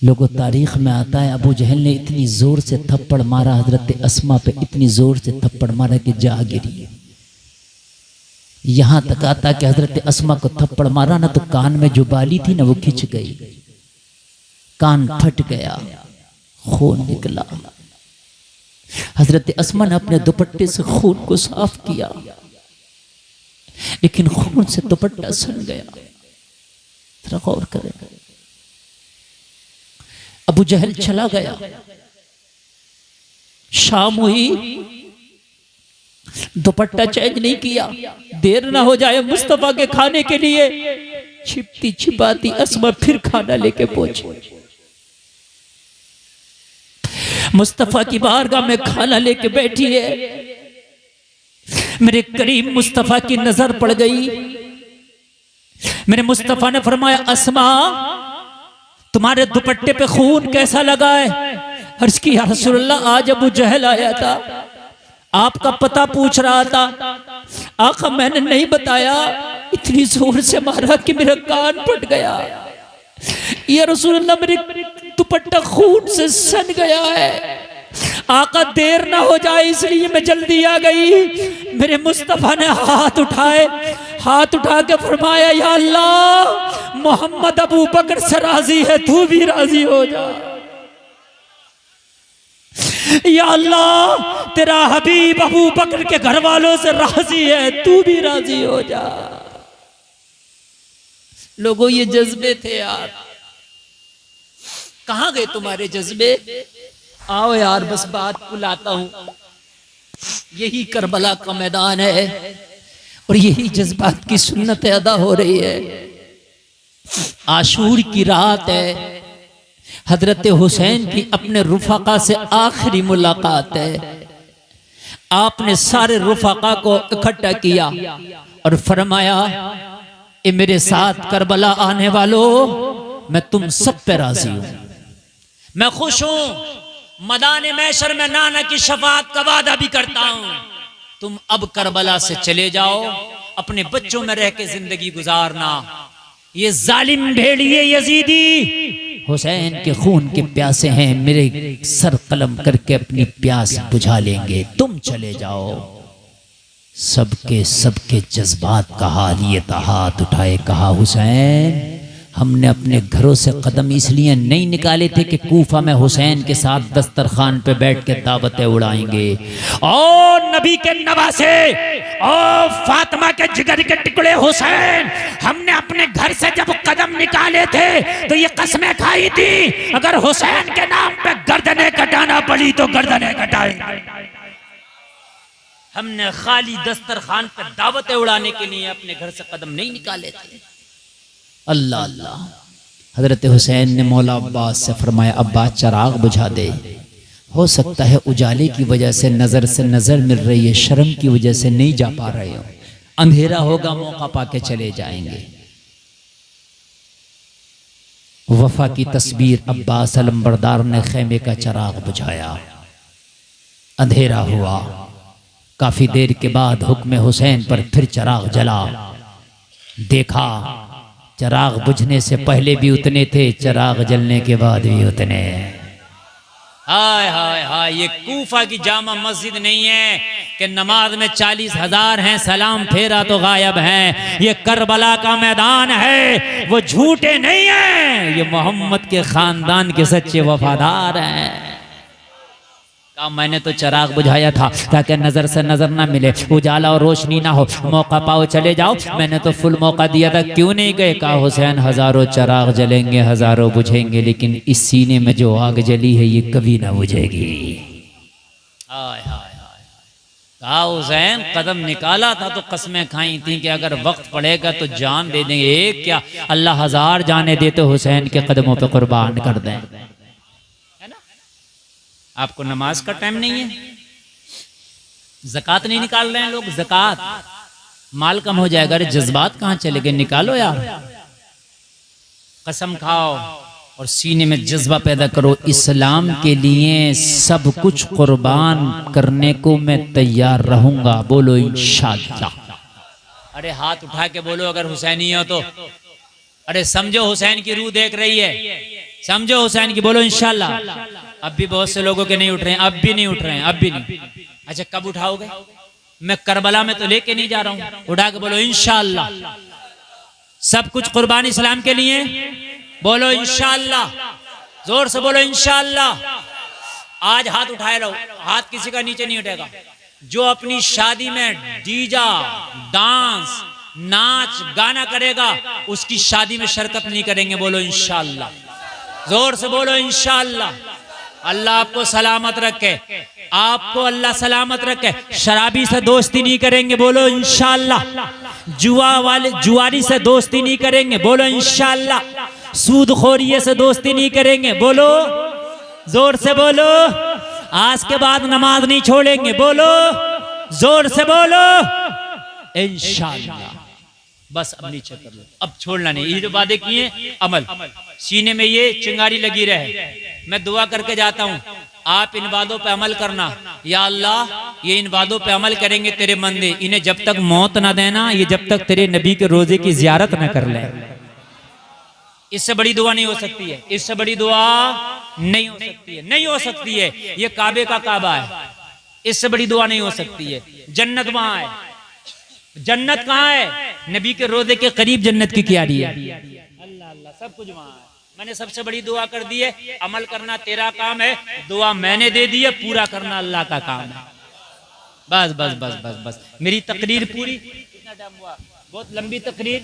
लोगों तारीख में आता है अबू जहल ने इतनी जोर से थप्पड़ मारा हजरत अस्मा पे, इतनी जोर से थप्पड़ मारा कि जा गिरी, यहां तक आता कि हजरत अस्मा को थप्पड़ मारा ना तो कान में जो बाली थी ना वो खिंच गई, कान फट गया, खून निकला। हजरत अस्मा ने अपने दुपट्टे से खून को साफ किया, लेकिन खून से दुपट्टा सन गया। जरा गौर करें। अबू जहल चला गया, शाम हुई, दुपट्टा चेंज नहीं किया, देर ना हो जाए मुस्तफा के खाने के लिए। छिपती छिपाती अस्मा फिर खाना लेके पहुंची। मुस्तफा की बारगाह में खाना लेके बैठी है। मेरे करीम मुस्तफा की नजर पड़ गई। मेरे मुस्तफा ने फरमाया, अस्मा तुम्हारे दुपट्टे पे खून कैसा लगा है? अर्ज़ की, या रसूलल्लाह, आज अबू जहल आया था, आपका पता पूछ रहा था। आका मैंने नहीं बताया, इतनी जोर से मारा कि मेरा कान फट गया। या रसूलल्लाह, मेरे दुपट्टा खून से सन गया है। आका देर ना हो जाए इसलिए मैं जल्दी आ गई। मेरे मुस्तफा ने हाथ उठाए, हाथ उठा के फरमाया, या अल्लाह, मोहम्मद अबू बकर से राजी है, तू भी राजी हो जा। या अल्लाह, तेरा हबीब अबू बकर के घर वालों से राजी है, तू भी राजी हो जा। लोगों, ये जज्बे थे यार, कहां गए तुम्हारे जज्बे? आओ यार, बस बात बुलाता हूं। यही करबला का मैदान है और यही जज्बात की सुन्नत अदा हो रही है। आशूर की रात है, हजरत हुसैन की अपने रुफाका से आखिरी मुलाकात है। आपने सारे रुफाका को इकट्ठा किया और फरमाया, ए मेरे साथ करबला आने वालों, मैं तुम सब पे राजी हूं, मैं खुश हूं। मैदान मैशर में नाना की शफाअत का वादा भी करता हूं। तुम अब करबला से चले जाओ, अपने बच्चों में रह के जिंदगी गुजारना। ये जालिम भेड़िए यजीदी हुसैन के खून के प्यासे हैं, मेरे सर कलम करके अपनी प्यास बुझा लेंगे, तुम चले जाओ। सबके सबके जज्बात का हाल ये था। हाथ उठाए कहा, हुसैन, हमने अपने घरों से कदम इसलिए नहीं निकाले थे कि कूफा में हुसैन के साथ दस्तरखान पे बैठ के दावतें उड़ाएंगे। और नबी के नवासे और फातिमा के जिगर के टुकड़े हुसैन, हमने अपने घर से जब कदम निकाले थे तो ये कसमें खाई थी, अगर हुसैन के नाम पे गर्दनें कटाना पड़ी तो गर्दनें कटाएंगे। हमने खाली दस्तरखान पे दावतें उड़ाने के लिए अपने घर से कदम नहीं निकाले थे। अल्लाह अल्लाह। हजरत हुसैन ने मौला अब्बास से फरमाया, अब्बास चिराग बुझा दे, हो सकता है उजाले की वजह से नजर मिल रही है, शर्म की वजह से नहीं जा पा रहे हो, अंधेरा होगा, मौका पाके चले जाएंगे। वफा की तस्वीर अब्बास अलंबरदार ने खेमे का चिराग बुझाया, अंधेरा हुआ। काफी देर के बाद हुक्म हुसैन पर फिर चिराग जला। देखा चिराग बुझने से पहले भी उतने थे, चिराग जलने के बाद भी उतने। हाय हाय हाय, ये कूफा की जामा मस्जिद नहीं है कि नमाज में 40,000 हैं, सलाम फेरा तो गायब हैं। ये करबला का मैदान है, वो झूठे नहीं हैं, ये मोहम्मद के खानदान के सच्चे वफादार हैं। मैंने तो चिराग बुझाया था ताकि नजर से नजर ना मिले, उजाला और रोशनी ना हो, मौका पाओ चले जाओ। मैंने तो फुल मौका दिया था, क्यों नहीं गए? कहा, हुसैन, हजारों चिराग जलेंगे, हजारों बुझेंगे, लेकिन इस सीने में जो आग जली है ये कभी ना बुझेगी। हाय हाय हाय। कहा, हुसैन, कदम निकाला था तो कसमें खाई थी कि अगर वक्त पड़ेगा तो जान दे देंगे। एक क्या, अल्लाह 1000 जाने दे तो हुसैन के कदमों पे कुर्बान कर दें। आपको नमाज का टाइम नहीं है, ज़कात नहीं निकाल रहे हैं लोग, ज़कात माल कम हो जाएगा। अरे जज्बात कहाँ चले गए? निकालो यार, कसम खाओ और सीने में जज्बा पैदा करो, इस्लाम के लिए सब कुछ कुर्बान करने को मैं तैयार रहूंगा। बोलो इंशाअल्लाह। अरे हाथ उठा के बोलो अगर हुसैनी हो तो। अरे समझो हुसैन की रूह देख रही है, समझो हुसैन की, बोलो इंशाअल्लाह। अब भी बहुत से लोगों के नहीं उठ रहे हैं, अब भी नहीं उठ रहे हैं, अब भी नहीं। अच्छा, कब उठाओगे? मैं करबला में तो लेके नहीं जा रहा हूं। उठा के बोलो इंशाअल्लाह। सब कुछ कुर्बान इस्लाम के लिए, बोलो इंशाअल्लाह। जोर से बोलो इंशाअल्लाह। आज हाथ उठाए रहो, हाथ किसी का नीचे नहीं उठेगा। जो अपनी शादी में डीजा डांस नाच गाना करेगा उसकी शादी में शिरकत नहीं करेंगे, बोलो इंशाअल्लाह। जोर से बोलो इंशाअल्लाह। अल्लाह आपको सलामत रखे, आपको अल्लाह सलामत रखे। शराबी से दोस्ती नहीं करेंगे, बोलो इंशाअल्लाह। जुआरी से दोस्ती नहीं करेंगे, बोलो इंशाअल्लाह। सूदखोरी से दोस्ती नहीं करेंगे, बोलो जोर से बोलो। आज के बाद नमाज नहीं छोड़ेंगे, बोलो जोर से बोलो इंशाअल्लाह। बस अब नीचे कर लो, अब छोड़ना नहीं। ये जो वादे किए अमल, सीने में ये चिंगारी लगी रहे। मैं दुआ करके जाता हूँ, आप इन वादों पे अमल करना। या अल्लाह ये इन वादों पे अमल करेंगे तेरे बंदे, इन्हें जब तक मौत ना देना, ये जब तक तेरे नबी के रोजे की जियारत ना कर ले। इससे बड़ी दुआ नहीं हो सकती है, इससे बड़ी दुआ नहीं हो सकती है, नहीं हो सकती है। ये काबे का काबा है, इससे बड़ी दुआ नहीं हो सकती है। जन्नत वहां है, जन्नत कहाँ है? नबी के रोजे के करीब जन्नत की क्यारी है। अल्लाह अल्लाह, सब कुछ वहां है। मैंने सबसे बड़ी दुआ कर दी है, अमल करना तेरा काम है, दुआ मैंने दे दी है, पूरा करना अल्लाह का काम है। बस बस बस बस बस। मेरी तकरीर पूरी, कितना टाइम हुआ? बहुत लंबी तकरीर,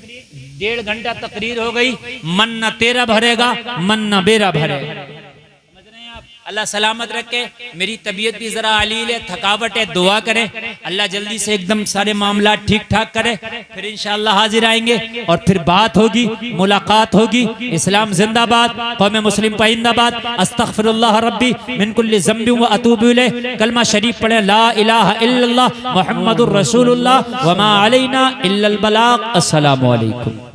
1.5 घंटा तकरीर हो गई। मन न तेरा भरेगा, मन न मेरा भरेगा। समझ रहे हैं आप? अल्लाह सलामत रखे। मेरी तबीयत भी जरा अलील है, थकावट है, दुआ करें अल्लाह जल्दी से एकदम सारे मामला ठीक ठाक करे। फिर इंशाअल्लाह हाजिर आएंगे और फिर बात होगी, मुलाकात होगी। इस्लाम जिंदाबाद, कौम मुस्लिम पाइंदाबाद। अस्तगफिरुल्लाह रब्बी मिन कुल्लि ज़ंबि व अतूबु इलैह। कलमा शरीफ पढ़े, ला इलाहा इल्लल्लाह मुहम्मदुर रसूलुल्लाह व मा अलैना इल्लल बलाग। अस्सलामु अलैकुम।